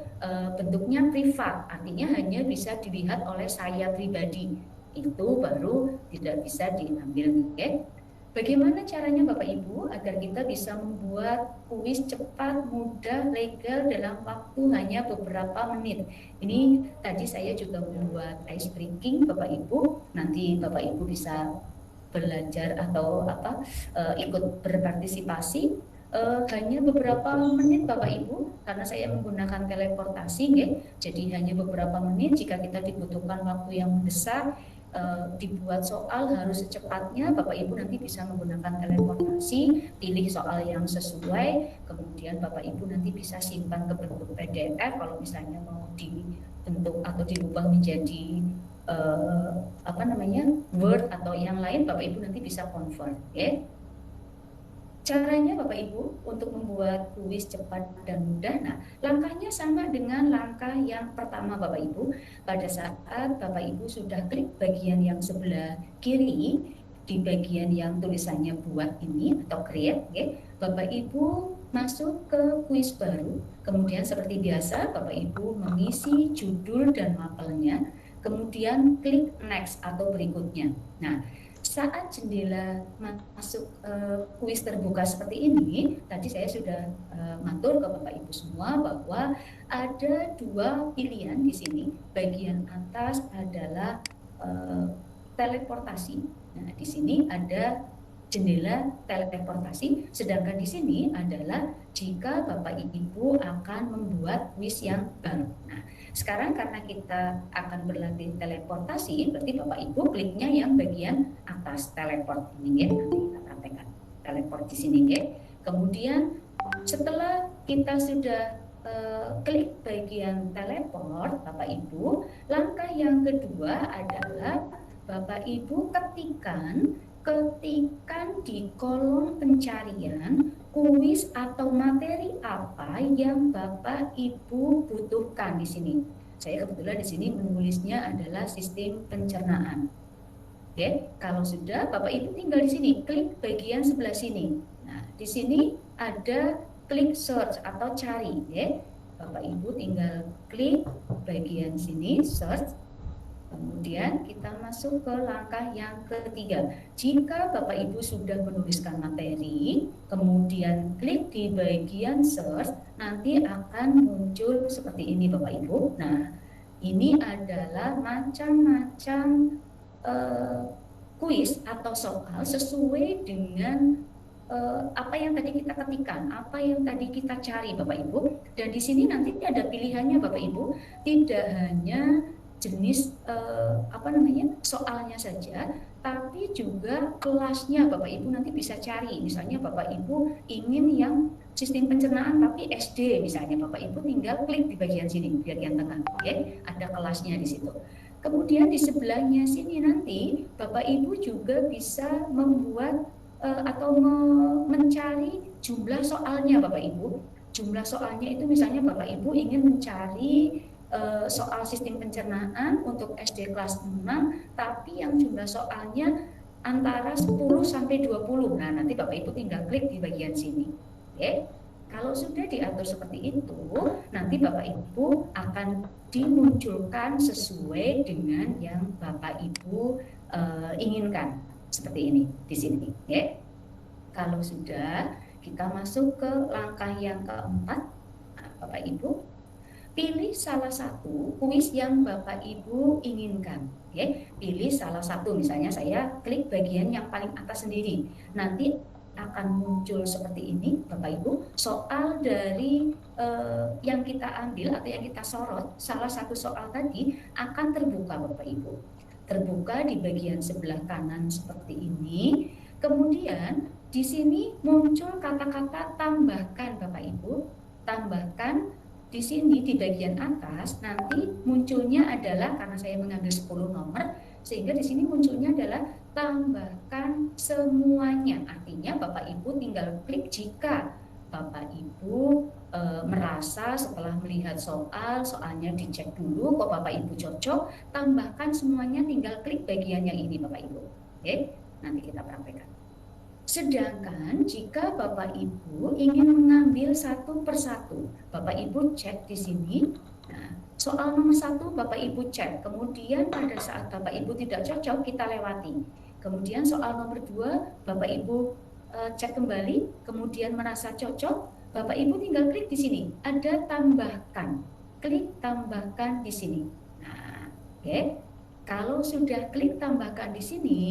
bentuknya privat, artinya hanya bisa dilihat oleh saya pribadi, itu baru tidak bisa diambil. Okay? Bagaimana caranya Bapak Ibu agar kita bisa membuat kuis cepat, mudah, legal dalam waktu hanya beberapa menit. Ini tadi saya juga membuat ice breaking Bapak Ibu. Nanti Bapak Ibu bisa belajar atau ikut berpartisipasi hanya beberapa menit Bapak Ibu, karena saya menggunakan teleportasi ya. Jadi hanya beberapa menit. Jika kita dibutuhkan waktu yang besar, dibuat soal harus secepatnya, Bapak Ibu nanti bisa menggunakan teleportasi, pilih soal yang sesuai, kemudian Bapak Ibu nanti bisa simpan ke bentuk PDF. Kalau misalnya mau dibentuk atau diubah menjadi Word atau yang lain, Bapak Ibu nanti bisa convert ya. Caranya Bapak Ibu untuk membuat kuis cepat dan mudah. Nah, langkahnya sama dengan langkah yang pertama Bapak Ibu. Pada saat Bapak Ibu sudah klik bagian yang sebelah kiri, di bagian yang tulisannya buat ini atau create, ya, Bapak Ibu masuk ke kuis baru. Kemudian seperti biasa Bapak Ibu mengisi judul dan mapelnya. Kemudian klik next atau berikutnya. Nah, saat jendela masuk kuis terbuka seperti ini, tadi saya sudah matur ke Bapak Ibu semua bahwa ada dua pilihan di sini. Bagian atas adalah teleportasi. Nah, di sini ada jendela teleportasi, sedangkan di sini adalah jika Bapak Ibu akan membuat kuis yang baru. Nah, sekarang karena kita akan berlatih teleportasi, berarti Bapak Ibu kliknya yang bagian atas teleport ini ya. Nanti kita praktekkan teleport di sini ya. Kemudian setelah kita sudah klik bagian teleport Bapak Ibu, langkah yang kedua adalah Bapak Ibu ketikkan di kolom pencarian kuis atau materi apa yang Bapak Ibu butuhkan di sini. Saya kebetulan di sini menulisnya adalah sistem pencernaan. Oke, kalau sudah Bapak Ibu tinggal di sini klik bagian sebelah sini. Nah, di sini ada klik search atau cari, ya. Bapak Ibu tinggal klik bagian sini search. Kemudian kita masuk ke langkah yang ketiga. Jika Bapak Ibu sudah menuliskan materi, kemudian klik di bagian search, nanti akan muncul seperti ini Bapak Ibu. Nah, ini adalah macam-macam kuis atau soal sesuai dengan apa yang tadi kita ketikkan, apa yang tadi kita cari Bapak Ibu. Dan di sini nanti ada pilihannya Bapak Ibu, tidak hanya jenis soalnya saja, tapi juga kelasnya Bapak Ibu nanti bisa cari. Misalnya Bapak Ibu ingin yang sistem pencernaan tapi SD misalnya, Bapak Ibu tinggal klik di bagian sini, bagian tengah, ya, ada kelasnya di situ. Kemudian di sebelahnya sini nanti Bapak Ibu juga bisa membuat atau mencari jumlah soalnya Bapak Ibu. Jumlah soalnya itu misalnya Bapak Ibu ingin mencari soal sistem pencernaan untuk SD kelas 6, tapi yang jumlah soalnya antara 10 sampai 20. Nah, nanti Bapak Ibu tinggal klik di bagian sini. Oke. Kalau sudah diatur seperti itu, nanti Bapak Ibu akan dimunculkan sesuai dengan yang Bapak Ibu inginkan. Seperti ini di sini, ya. Kalau sudah, kita masuk ke langkah yang keempat. Nah, Bapak Ibu pilih salah satu kuis yang Bapak Ibu inginkan. Ya. Pilih salah satu, misalnya saya klik bagian yang paling atas sendiri. Nanti akan muncul seperti ini Bapak Ibu, soal dari yang kita ambil atau yang kita sorot, salah satu soal tadi akan terbuka Bapak Ibu. Terbuka di bagian sebelah kanan seperti ini. Kemudian di sini muncul kata-kata tambahkan Bapak Ibu. Tambahkan di sini di bagian atas nanti munculnya adalah, karena saya mengambil 10 nomor, sehingga di sini munculnya adalah tambahkan semuanya. Artinya Bapak Ibu tinggal klik jika Bapak Ibu merasa setelah melihat soalnya dicek dulu kok Bapak Ibu cocok, tambahkan semuanya, tinggal klik bagian yang ini Bapak Ibu. Oke, nanti kita praktekkan. Sedangkan jika Bapak Ibu ingin mengambil satu persatu, Bapak Ibu cek di sini. Nah, soal nomor 1 Bapak Ibu cek, kemudian pada saat Bapak Ibu tidak cocok kita lewati. Kemudian soal nomor 2, Bapak Ibu cek kembali, kemudian merasa cocok, Bapak Ibu tinggal klik di sini, ada tambahkan, klik tambahkan di sini. Nah, oke. Kalau sudah klik tambahkan di sini,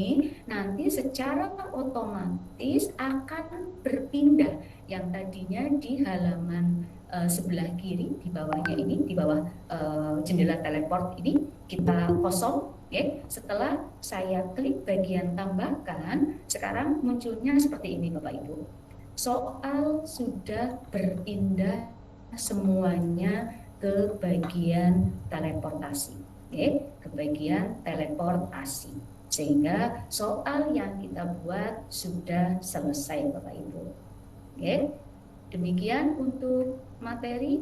nanti secara otomatis akan berpindah yang tadinya di halaman sebelah kiri di bawahnya ini, di bawah jendela teleport ini kita kosong. Oke, setelah saya klik bagian tambahkan, sekarang munculnya seperti ini Bapak Ibu. Soal sudah berpindah semuanya ke bagian teleportasi. Oke, ke bagian teleportasi. Sehingga soal yang kita buat sudah selesai Bapak Ibu. Oke, demikian untuk materi.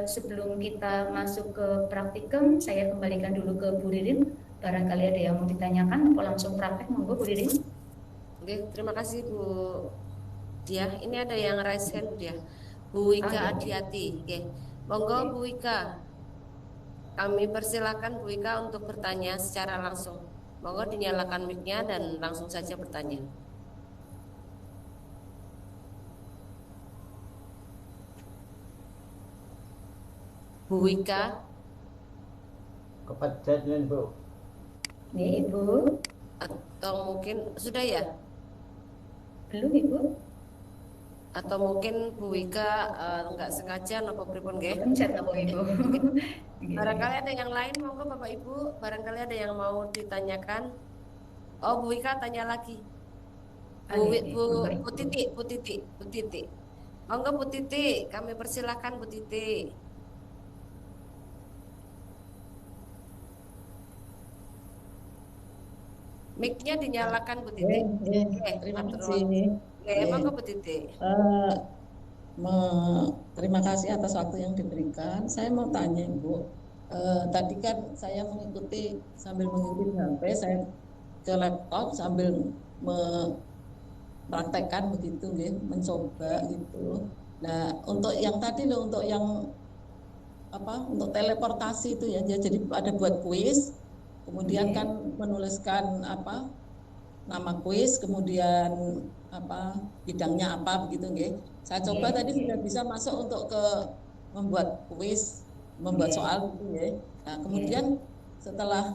Sebelum kita masuk ke praktikum, saya kembalikan dulu ke Bu Ririn. Barangkali ada yang mau ditanyakan, atau langsung praktek, monggo Bu Ririn. Oke, terima kasih Bu Dia. Ini ada yang raise hand dia. Bu Wika Adiati. Oke, monggo Bu Wika. Kami persilakan Bu Wika untuk bertanya secara langsung. Monggo dinyalakan mic-nya dan langsung saja bertanya. Bu Wika. Kepencet Bu. Nih Ibu. Atau mungkin sudah ya? Belum Ibu. Atau mungkin Bu Wika nggak sengaja nopo pripun nggih? Pencet apa Ibu? Barangkali ada yang lain, monggo Bapak Ibu, barangkali ada yang mau ditanyakan. Oh, Bu Wika tanya lagi. Bu Titi. Monggo Bu Titi, kami persilakan Bu Titi. Mic-nya dinyalakan Bu Titi. Terima kasih. Monggo Bu Titi. Terima kasih atas waktu yang diberikan. Saya mau tanya Ibu, tadi kan saya sambil mengikuti HP, saya ke laptop sambil mempraktekkan begitu, mencoba gitu. Nah, untuk yang tadi loh, untuk teleportasi itu ya, jadi ada buat kuis, kemudian kan menuliskan nama kuis, kemudian bidangnya apa begitu nggih. Saya coba tadi sudah bisa masuk untuk ke membuat kuis, membuat soal gitu ya. Nah, kemudian setelah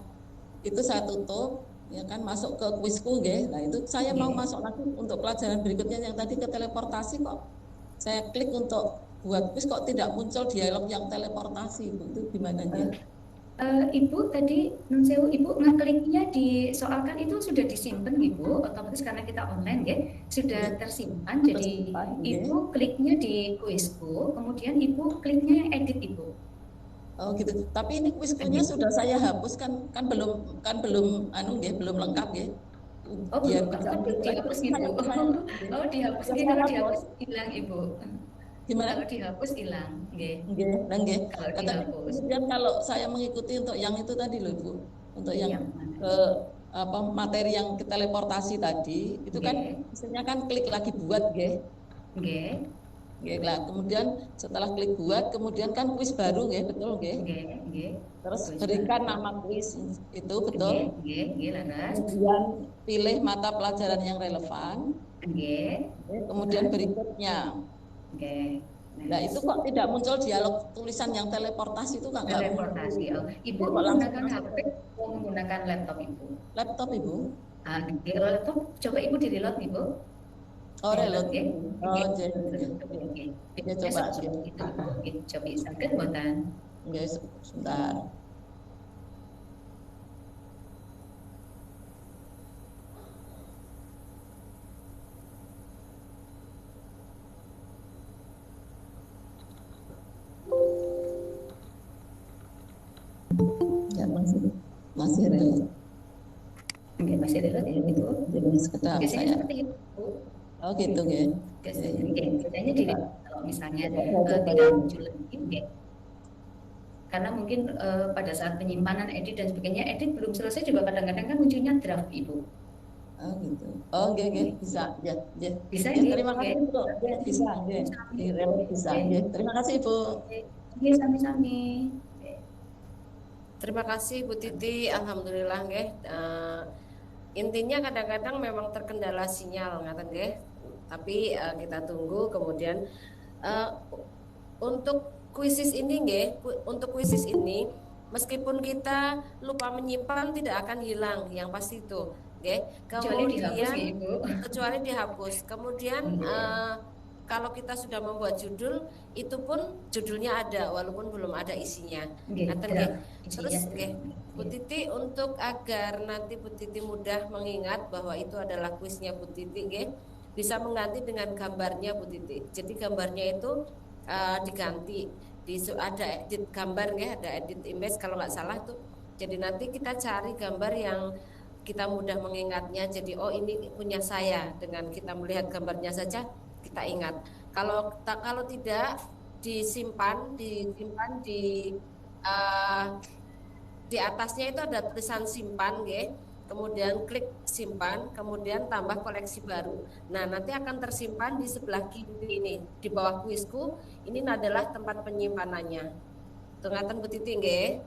itu saya tutup ya kan, masuk ke kuisku nggih. Nah, itu saya mau masuk lagi untuk pelajaran berikutnya yang tadi ke teleportasi, kok saya klik untuk buat kuis kok tidak muncul dialog yang teleportasi. Itu gimana nggih? Ibu tadi Ibu ngekliknya di soal kan itu sudah disimpan Ibu, otomatis karena kita online ya sudah tersimpan. Jadi Ibu kliknya di kuisku, kemudian Ibu kliknya yang edit Ibu. Oh gitu. Tapi ini kuiskunya sudah saya hapus kan belum belum lengkap ya. Oh belum dihapus Ibu. Oh dihapus kalau dihapus hilang Ibu. Gimana? Kalau dihapus hilang, nggih. Kemudian kalau saya mengikuti untuk yang itu tadi loh Bu, untuk yang materi yang teleportasi tadi, itu kan misalnya kan klik lagi buat, nggih. Lah, kemudian setelah klik buat, kemudian kan kuis baru, nggih, betul, nggih. Terus berikan nama kuis itu, betul. Kemudian pilih mata pelajaran yang relevan. Kemudian berikutnya. Nah itu kok tidak muncul dialog tulisan yang teleportasi itu kan? Teleportasi. Ibu menggunakan HP atau menggunakan laptop Ibu? Laptop Ibu. Kalau laptop coba Ibu di reload Ibu. Oh reload. Oke. Coba. Coba sakit buatan. Sebentar. Ya masih reload. Oke, masih reload ya itu. Jadi sekedar saya. Seperti itu. Oh gitu ya. Biasanya kalau misalnya tidak muncul lagi, karena mungkin pada saat penyimpanan edit dan sebagainya, edit belum selesai juga kadang-kadang kan munculnya draft Ibu. Oh gitu. Oh oke, bisa ya. Bisa ya, terima kasih Bu. Bisa ya. Di reload bisa ya. Terima kasih Bu. Oke, sami-sami. Terima kasih Bu Titi, alhamdulillah nggih. intinya kadang-kadang memang terkendala sinyal ngaten nggih. Tapi kita tunggu kemudian eh, untuk kuisis ini nggih, untuk kuisis ini meskipun kita lupa menyimpan tidak akan hilang yang pasti itu nggih. Kecuali dihapus ya, Kemudian Ibu. kecuali dihapus. Kemudian kalau kita sudah membuat judul itu pun judulnya ada walaupun belum ada isinya. Ngaten nggih. Terus nggih Bu Titi, untuk agar nanti Bu Titi mudah mengingat bahwa itu adalah kuisnya Bu Titi nggih, bisa mengganti dengan gambarnya Bu Titi. Jadi gambarnya itu diganti ada edit gambar nggih, ada edit image kalau nggak salah tuh. Jadi nanti kita cari gambar yang kita mudah mengingatnya. Jadi oh ini punya saya, dengan kita melihat gambarnya saja kita ingat. Kalau tidak disimpan di atasnya itu ada tulisan simpan nggih. Kemudian klik simpan, kemudian tambah koleksi baru. Nah, nanti akan tersimpan di sebelah kiri ini, di bawah kuisku. Ini adalah tempat penyimpanannya. Tungatan Bu Titi nggih.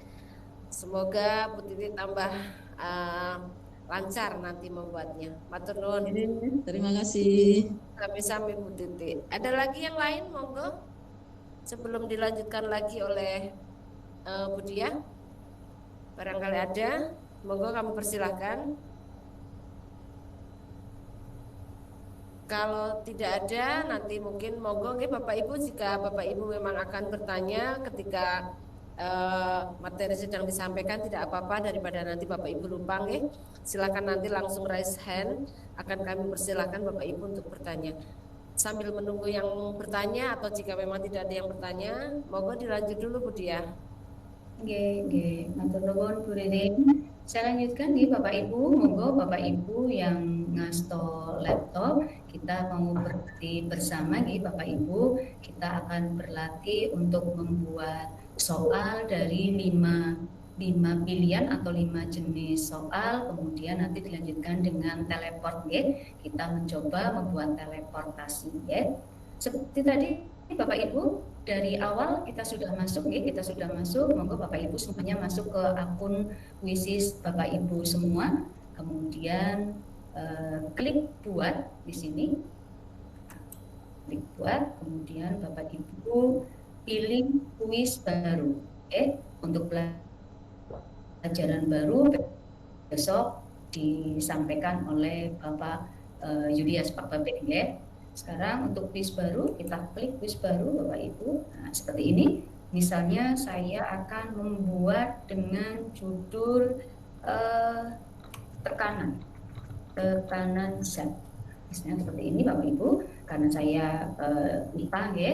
Semoga Bu Titi tambah lancar nanti membuatnya. Matur nuwun. Terima kasih. Sami-sami Bu Titi. Ada lagi yang lain monggo? Sebelum dilanjutkan lagi oleh Bu Diah. Barangkali ada. Monggo kamu persilahkan. Kalau tidak ada, nanti mungkin monggo nggih Bapak Ibu, jika Bapak Ibu memang akan bertanya ketika materi sedang disampaikan, tidak apa-apa, daripada nanti Bapak Ibu lupa nggih. Silakan nanti langsung raise hand, akan kami persilahkan Bapak Ibu untuk bertanya. Sambil menunggu yang bertanya, atau jika memang tidak ada yang bertanya, monggo dilanjut dulu Bu Diah. Nggih, matur nuwun Bu Ririn. Saya lanjutkan nih Bapak Ibu, monggo Bapak Ibu yang ngasto laptop, kita mau berlatih bersama nih Bapak Ibu. Kita akan berlatih untuk membuat soal dari 5 pilihan atau 5 jenis soal, kemudian nanti dilanjutkan dengan teleport ya. Kita mencoba membuat teleportasi ya. Seperti tadi Bapak Ibu, dari awal kita sudah masuk ya, monggo Bapak Ibu semuanya masuk ke akun Kuisis Bapak Ibu semua. Kemudian klik buat di sini. Klik buat, kemudian Bapak Ibu pilih kuis baru. Oke, untuk pelajaran baru besok disampaikan oleh Bapak Julius Pak Babek ya. Sekarang untuk kuis baru, kita klik kuis baru Bapak Ibu. Nah, seperti ini. Misalnya saya akan membuat dengan judul tekanan zat. Misalnya seperti ini Bapak Ibu, karena saya IPA ya.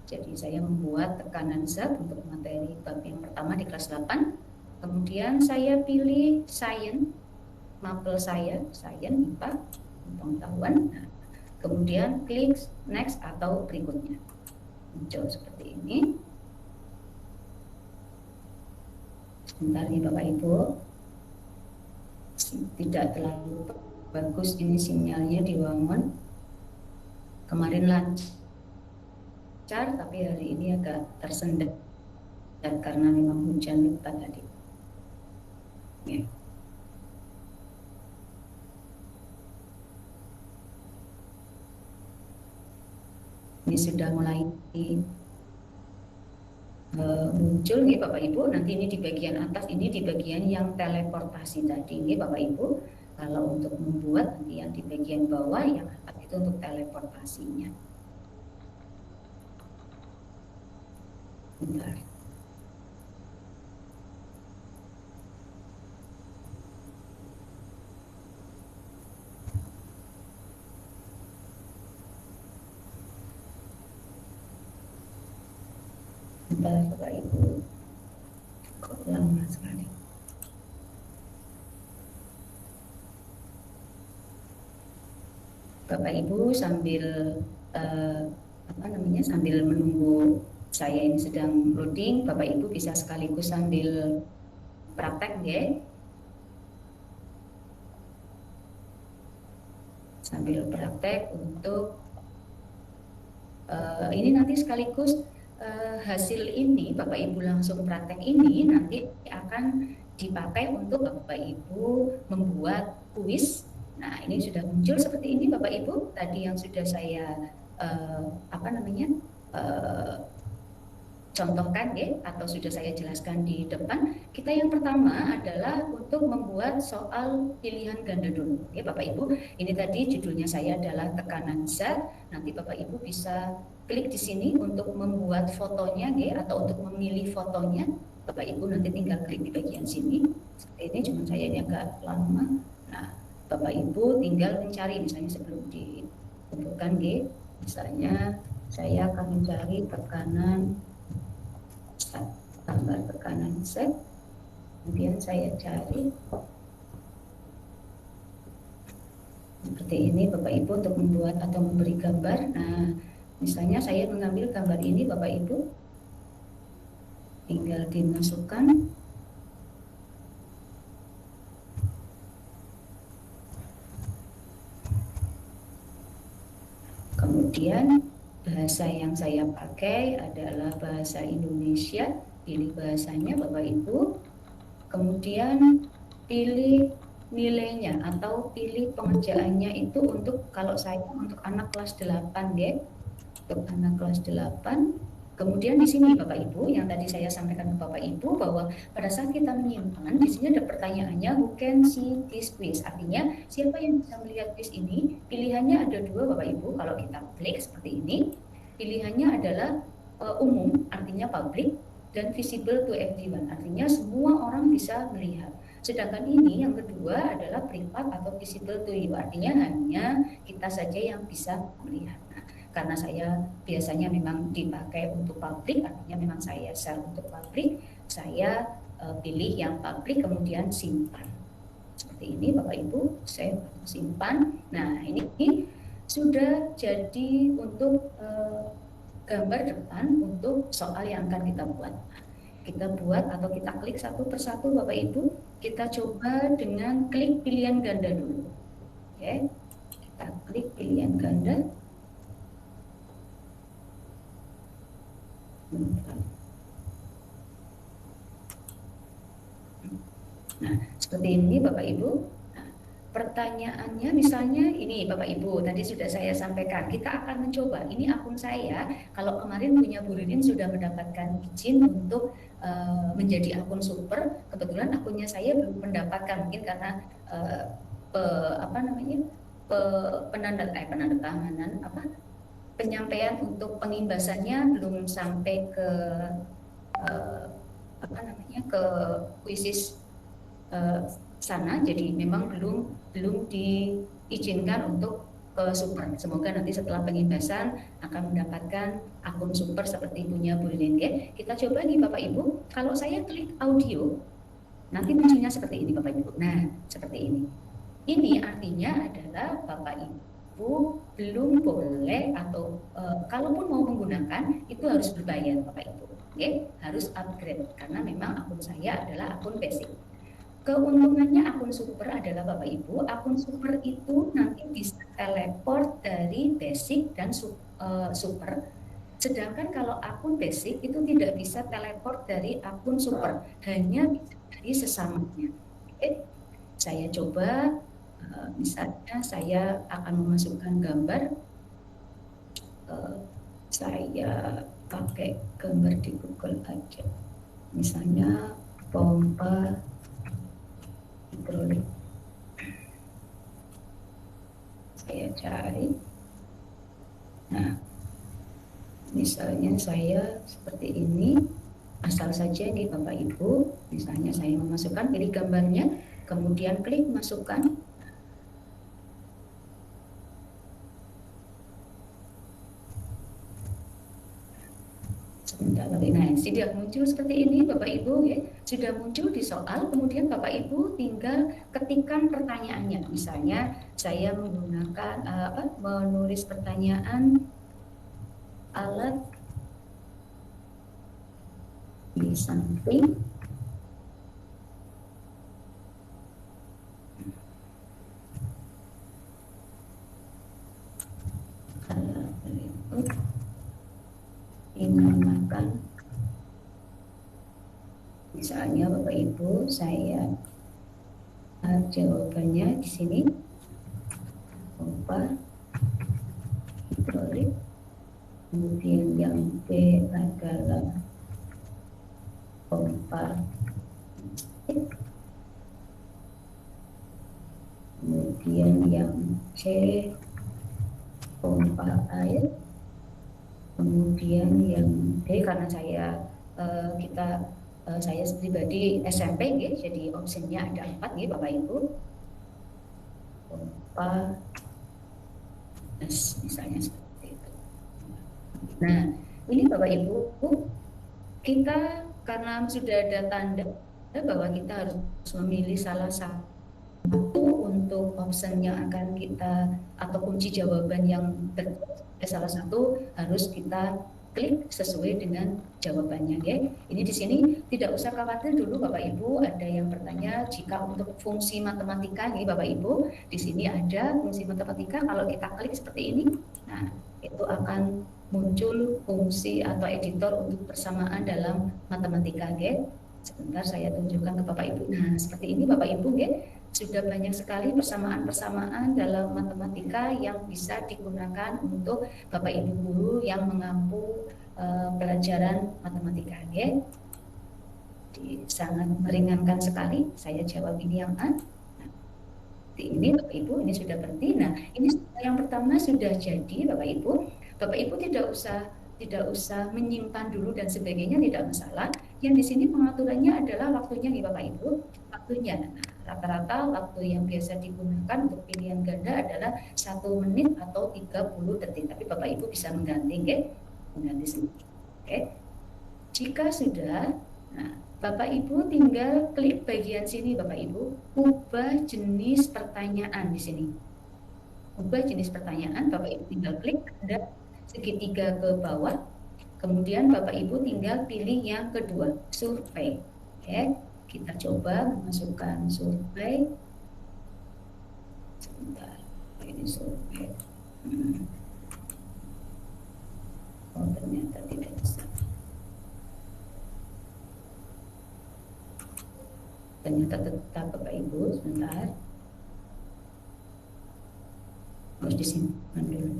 Jadi saya membuat tekanan zat untuk materi bab yang pertama di kelas 8. Kemudian saya pilih science, mapel science IPA, pengetahuan. Nah, kemudian klik next atau berikutnya. Muncul seperti ini. Sebentar nih Bapak Ibu. Tidak terlalu bagus ini sinyalnya di Wangon. Kemarin lancar, tapi hari ini agak tersendat karena memang hujan lebat tadi. Ya. Ini sudah mulai muncul nih Bapak Ibu. Nanti ini di bagian atas, ini di bagian yang teleportasi tadi nih Bapak Ibu. Kalau untuk membuat nanti yang di bagian bawah, yang atas itu untuk teleportasinya. Bentar. Bapak Ibu, kok lama sekali. Bapak Ibu sambil sambil menunggu saya ini sedang loading, Bapak Ibu bisa sekaligus sambil praktek ya. Sambil praktek untuk ini nanti sekaligus hasil ini Bapak Ibu langsung praktek ini nanti akan dipakai untuk Bapak Ibu membuat kuis. Nah, ini sudah muncul seperti ini Bapak Ibu, tadi yang sudah saya contohkan ya, atau sudah saya jelaskan di depan. Kita yang pertama adalah untuk membuat soal pilihan ganda dulu ya Bapak Ibu. Ini tadi judulnya saya adalah tekanan zat. Nanti Bapak Ibu bisa klik di sini untuk membuat fotonya ya, atau untuk memilih fotonya. Bapak Ibu nanti tinggal klik di bagian sini. Seperti ini, cuma saya ini agak lama. Nah, Bapak Ibu tinggal mencari, misalnya sebelum ditentukan ya, misalnya saya akan mencari tekanan gambar tekanan Z, kemudian saya cari seperti ini Bapak Ibu untuk membuat atau memberi gambar. Nah, misalnya saya mengambil gambar ini Bapak Ibu, tinggal dimasukkan. Kemudian bahasa yang saya pakai adalah bahasa Indonesia, pilih bahasanya Bapak Ibu, kemudian pilih nilainya atau pilih pengerjaannya itu untuk, kalau saya untuk anak kelas 8 ya, untuk anak kelas 8. Kemudian di sini Bapak Ibu, yang tadi saya sampaikan ke Bapak Ibu bahwa pada saat kita menyimpan, di sini ada pertanyaannya who can see this quiz. Artinya siapa yang bisa melihat quiz ini? Pilihannya ada dua Bapak Ibu. Kalau kita klik seperti ini, pilihannya adalah umum, artinya public, dan visible to everyone, artinya semua orang bisa melihat. Sedangkan ini yang kedua adalah privat atau visible to you, artinya hanya kita saja yang bisa melihat. Nah, karena saya biasanya memang dipakai untuk publik, artinya memang saya share untuk publik, saya pilih yang publik kemudian simpan. Seperti ini Bapak Ibu, saya simpan. Nah, ini sudah jadi untuk gambar depan untuk soal yang akan kita buat. Kita buat atau kita klik satu persatu Bapak Ibu. Kita coba dengan klik pilihan ganda dulu. Oke, kita klik pilihan ganda. Nah, seperti ini Bapak Ibu. Nah, pertanyaannya misalnya ini Bapak Ibu, tadi sudah saya sampaikan, kita akan mencoba, ini akun saya, kalau kemarin punya Bu Ririn sudah mendapatkan izin untuk menjadi akun super, kebetulan akunnya saya belum mendapatkan, mungkin karena penandatanganan penyampaian untuk pengimbasannya belum sampai ke ke kuisis sana, jadi memang belum diizinkan untuk ke super. Semoga nanti setelah pengimbasan akan mendapatkan akun super seperti punya Bu Ririn. Kita coba nih Bapak Ibu, kalau saya klik audio nanti munculnya seperti ini Bapak Ibu. Nah, seperti ini. Ini artinya adalah Bapak Ibu belum boleh atau kalaupun mau menggunakan itu harus berbayar Bapak Ibu. Harus upgrade karena memang akun saya adalah akun basic. Keuntungannya akun super adalah Bapak Ibu, akun super itu nanti bisa teleport dari basic dan super. Sedangkan kalau akun basic itu tidak bisa teleport dari akun super, hanya bisa dari sesamanya. Oke, saya coba, misalnya saya akan memasukkan gambar, saya pakai gambar di Google aja, misalnya pompa hidrolik. Saya cari. Nah, misalnya saya seperti ini, asal saja nih Bapak Ibu, misalnya saya memasukkan, pilih gambarnya, kemudian klik masukkan. Nah, sudah muncul seperti ini Bapak Ibu ya, sudah muncul di soal, kemudian Bapak Ibu tinggal ketikkan pertanyaannya. Misalnya saya menggunakan menulis pertanyaan alat di samping dinamakan Misalnya Bapak Ibu, saya jawabannya di sini pompa hidrolik, kemudian yang B adalah pompa listrik, kemudian yang C pompa air, kemudian yang D karena saya saya pribadi SMP ya, jadi opsinya ada 4 ya Bapak Ibu, pompa misalnya seperti itu. Nah ini Bapak Ibu, kita karena sudah ada tanda bahwa kita harus memilih salah satu untuk option yang akan kita atau kunci jawaban yang salah satu harus kita klik sesuai dengan jawabannya ya. Ini di sini tidak usah khawatir dulu Bapak Ibu, ada yang bertanya jika untuk fungsi matematika nih Bapak Ibu, di sini ada fungsi matematika, kalau kita klik seperti ini, nah itu akan muncul fungsi atau editor untuk persamaan dalam matematika ya. Sebentar saya tunjukkan ke Bapak Ibu. Nah, seperti ini Bapak Ibu ya. Sudah banyak sekali persamaan-persamaan dalam matematika yang bisa digunakan untuk Bapak Ibu guru yang mengampu pelajaran matematika ya. Sangat meringankan sekali. Saya jawab ini yang A. Nah, ini Bapak Ibu, ini sudah berarti. Nah, ini yang pertama sudah jadi Bapak Ibu. Bapak Ibu tidak usah menyimpan dulu dan sebagainya, tidak masalah. Yang di sini pengaturannya adalah waktunya nih Bapak Ibu. Waktunya. Nah, rata-rata waktu yang biasa digunakan untuk pilihan ganda adalah 1 menit atau 30 detik. Tapi Bapak Ibu bisa mengganti ya. Mengganti sendiri. Oke. Jika sudah, nah Bapak Ibu tinggal klik bagian sini Bapak Ibu, ubah jenis pertanyaan di sini. Ubah jenis pertanyaan, Bapak Ibu tinggal klik ada segitiga ke bawah. Kemudian Bapak Ibu tinggal pilih yang kedua, survei. Oke, kita coba memasukkan survei. Sebentar, ini survei. Oh, ternyata tidak bisa. Ternyata tetap Bapak Ibu, sebentar. Harus disimpan dulu.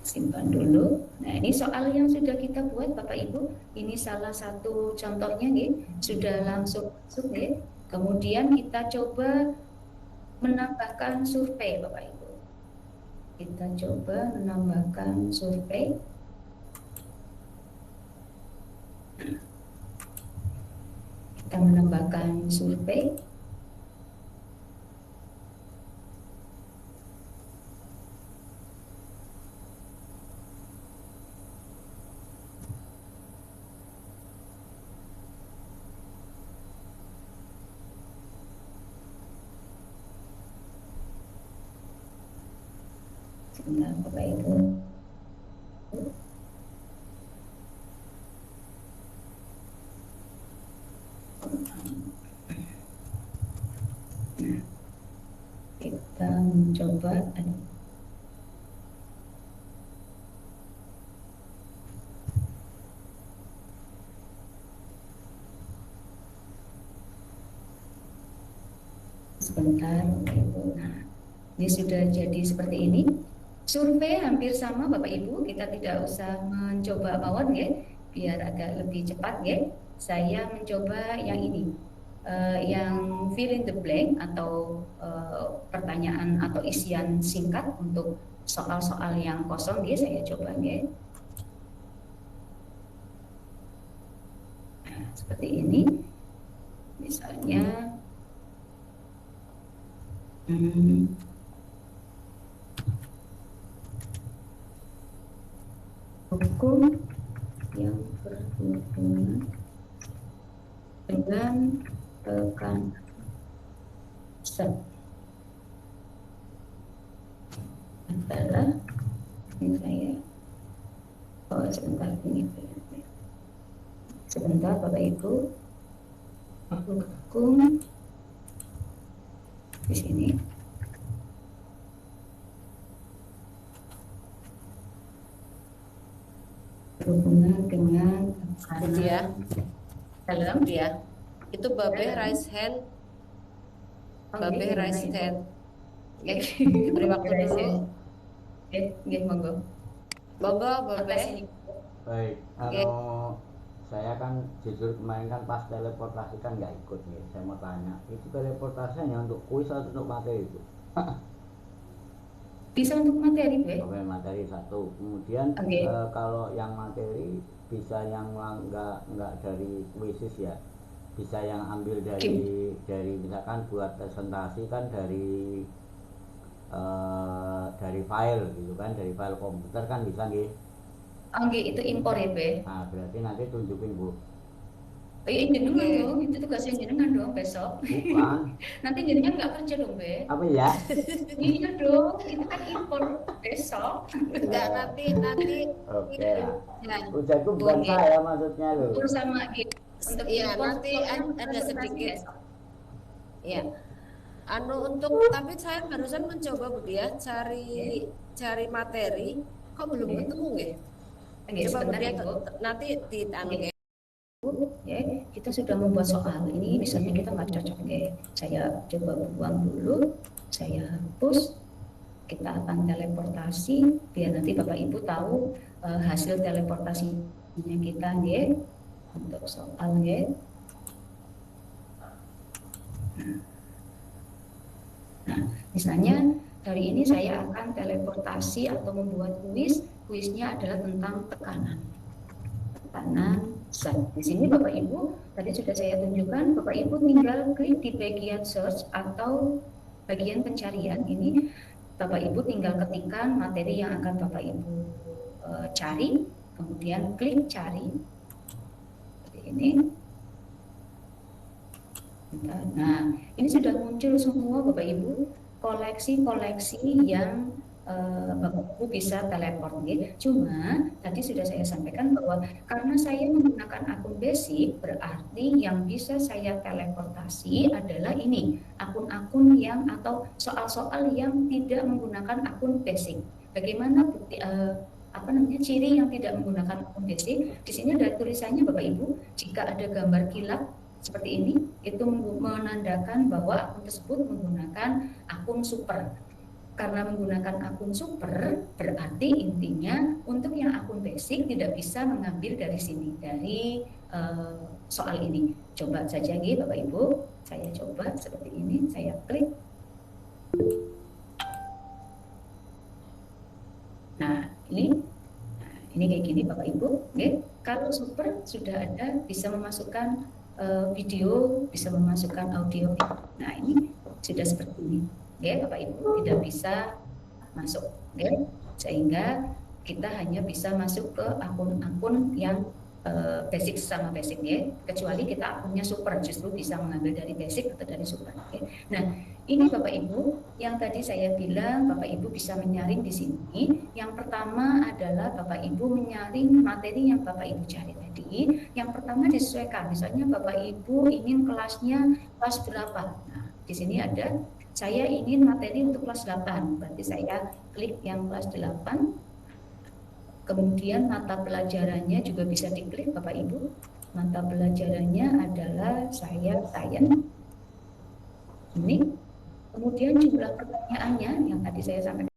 Simpan dulu. Nah, ini soal yang sudah kita buat Bapak Ibu. Ini salah satu contohnya nih, sudah langsung masuk nih. Kemudian kita coba menambahkan survei Bapak Ibu. Kita coba menambahkan survei. Kita menambahkan survei. Sebentar Bapak Ibu. Kita mencoba sebentar Bapak Ibu. Nah, ini sudah jadi seperti ini. Survei hampir sama Bapak Ibu, kita tidak usah mencoba mawon ya, biar agak lebih cepat ya. Saya mencoba yang ini, yang fill in the blank atau pertanyaan atau isian singkat untuk soal-soal yang kosong ya, saya coba ya. Nah, seperti ini, misalnya. Hukum yang berhubungan dengan tekanan zat adalah, ini saya sebentar ini sebentar Bapak Ibu, hukum di sini berhubungan dengan Budiah. dalam Budiah. Itu Babe raise hand. Babe raise hand. Oke, diberi waktu dulu. Oke, monggo. Monggo, Babe. Baik, Oke. saya kan jujur kemarin kan pas teleportasi kan nggak ikut nih. Saya mau tanya, itu teleportasi hanya untuk kuis atau untuk materi itu? Bisa untuk materi, Be? Oke, materi satu. Kemudian Oke. kalau yang materi bisa yang nggak dari kuisis ya, bisa yang ambil dari misalkan buat presentasi kan dari file gitu kan, dari file komputer kan bisa nggih. Oke, itu impor ya, Be? Nah, berarti nanti tunjukin Bu. Iya, jenengan dong, itu tugasnya jenengan dong besok. Bukan. Nanti jenengan nggak kerja dong, Be? Apa ya? Iya dong, itu kan impor besok. Enggak, nanti. Oke lah. Ya. Ujarku bukan Oke. saya maksudnya loh. Impor sama gitu. Untuk Iya, impor, nanti impor ada sedikit. besok. Ya. Tapi saya barusan mencoba Budiah cari materi, kok belum Oke. ketemu nggih? Oke, Coba sebentar Budiah ya, Bu. nanti di Oke. Ya, kita sudah membuat soal ini, misalnya kita nggak cocok, ya. Saya coba buang dulu, saya hapus, kita akan teleportasi, biar nanti Bapak Ibu tahu hasil teleportasinya kita, ya, untuk soal, ya. Nah, misalnya hari ini saya akan teleportasi atau membuat kuisnya adalah tentang tekanan zat. Di sini Bapak Ibu tadi sudah saya tunjukkan, Bapak Ibu tinggal klik di bagian search atau bagian pencarian ini, Bapak Ibu tinggal ketikkan materi yang akan Bapak Ibu cari, kemudian klik cari seperti ini. Nah, ini sudah muncul semua Bapak Ibu koleksi-koleksi yang Bapak Ibu bisa teleport, gitu. Cuma tadi sudah saya sampaikan bahwa karena saya menggunakan akun basic, berarti yang bisa saya teleportasi adalah ini akun-akun yang atau soal-soal yang tidak menggunakan akun basic. Bagaimana bukti ciri yang tidak menggunakan akun basic? Di sini ada tulisannya Bapak Ibu, jika ada gambar kilat seperti ini, itu menandakan bahwa akun tersebut menggunakan akun super. Karena menggunakan akun super, berarti intinya untuk yang akun basic tidak bisa mengambil dari sini, dari soal ini. Coba saja gitu Bapak Ibu, saya coba seperti ini, saya klik. Nah, ini kayak gini Bapak Ibu, okay? Kalau super sudah ada, bisa memasukkan video, bisa memasukkan audio. Nah, ini sudah seperti ini. Ya, Bapak Ibu tidak bisa masuk, ya. Sehingga kita hanya bisa masuk ke akun-akun yang basic sama basic, ya. Kecuali kita akunnya super, justru bisa mengambil dari basic atau dari super. Ya. Nah, ini Bapak Ibu yang tadi saya bilang Bapak Ibu bisa menyaring di sini. Yang pertama adalah Bapak Ibu menyaring materi yang Bapak Ibu cari tadi. Yang pertama disesuaikan, misalnya Bapak Ibu ingin kelasnya kelas berapa. Nah, di sini ada saya ingin materi untuk kelas 8, berarti saya klik yang kelas 8. Kemudian mata pelajarannya juga bisa diklik Bapak Ibu. Mata pelajarannya adalah saya sains. Ini. Kemudian jumlah pertanyaannya yang tadi saya sampaikan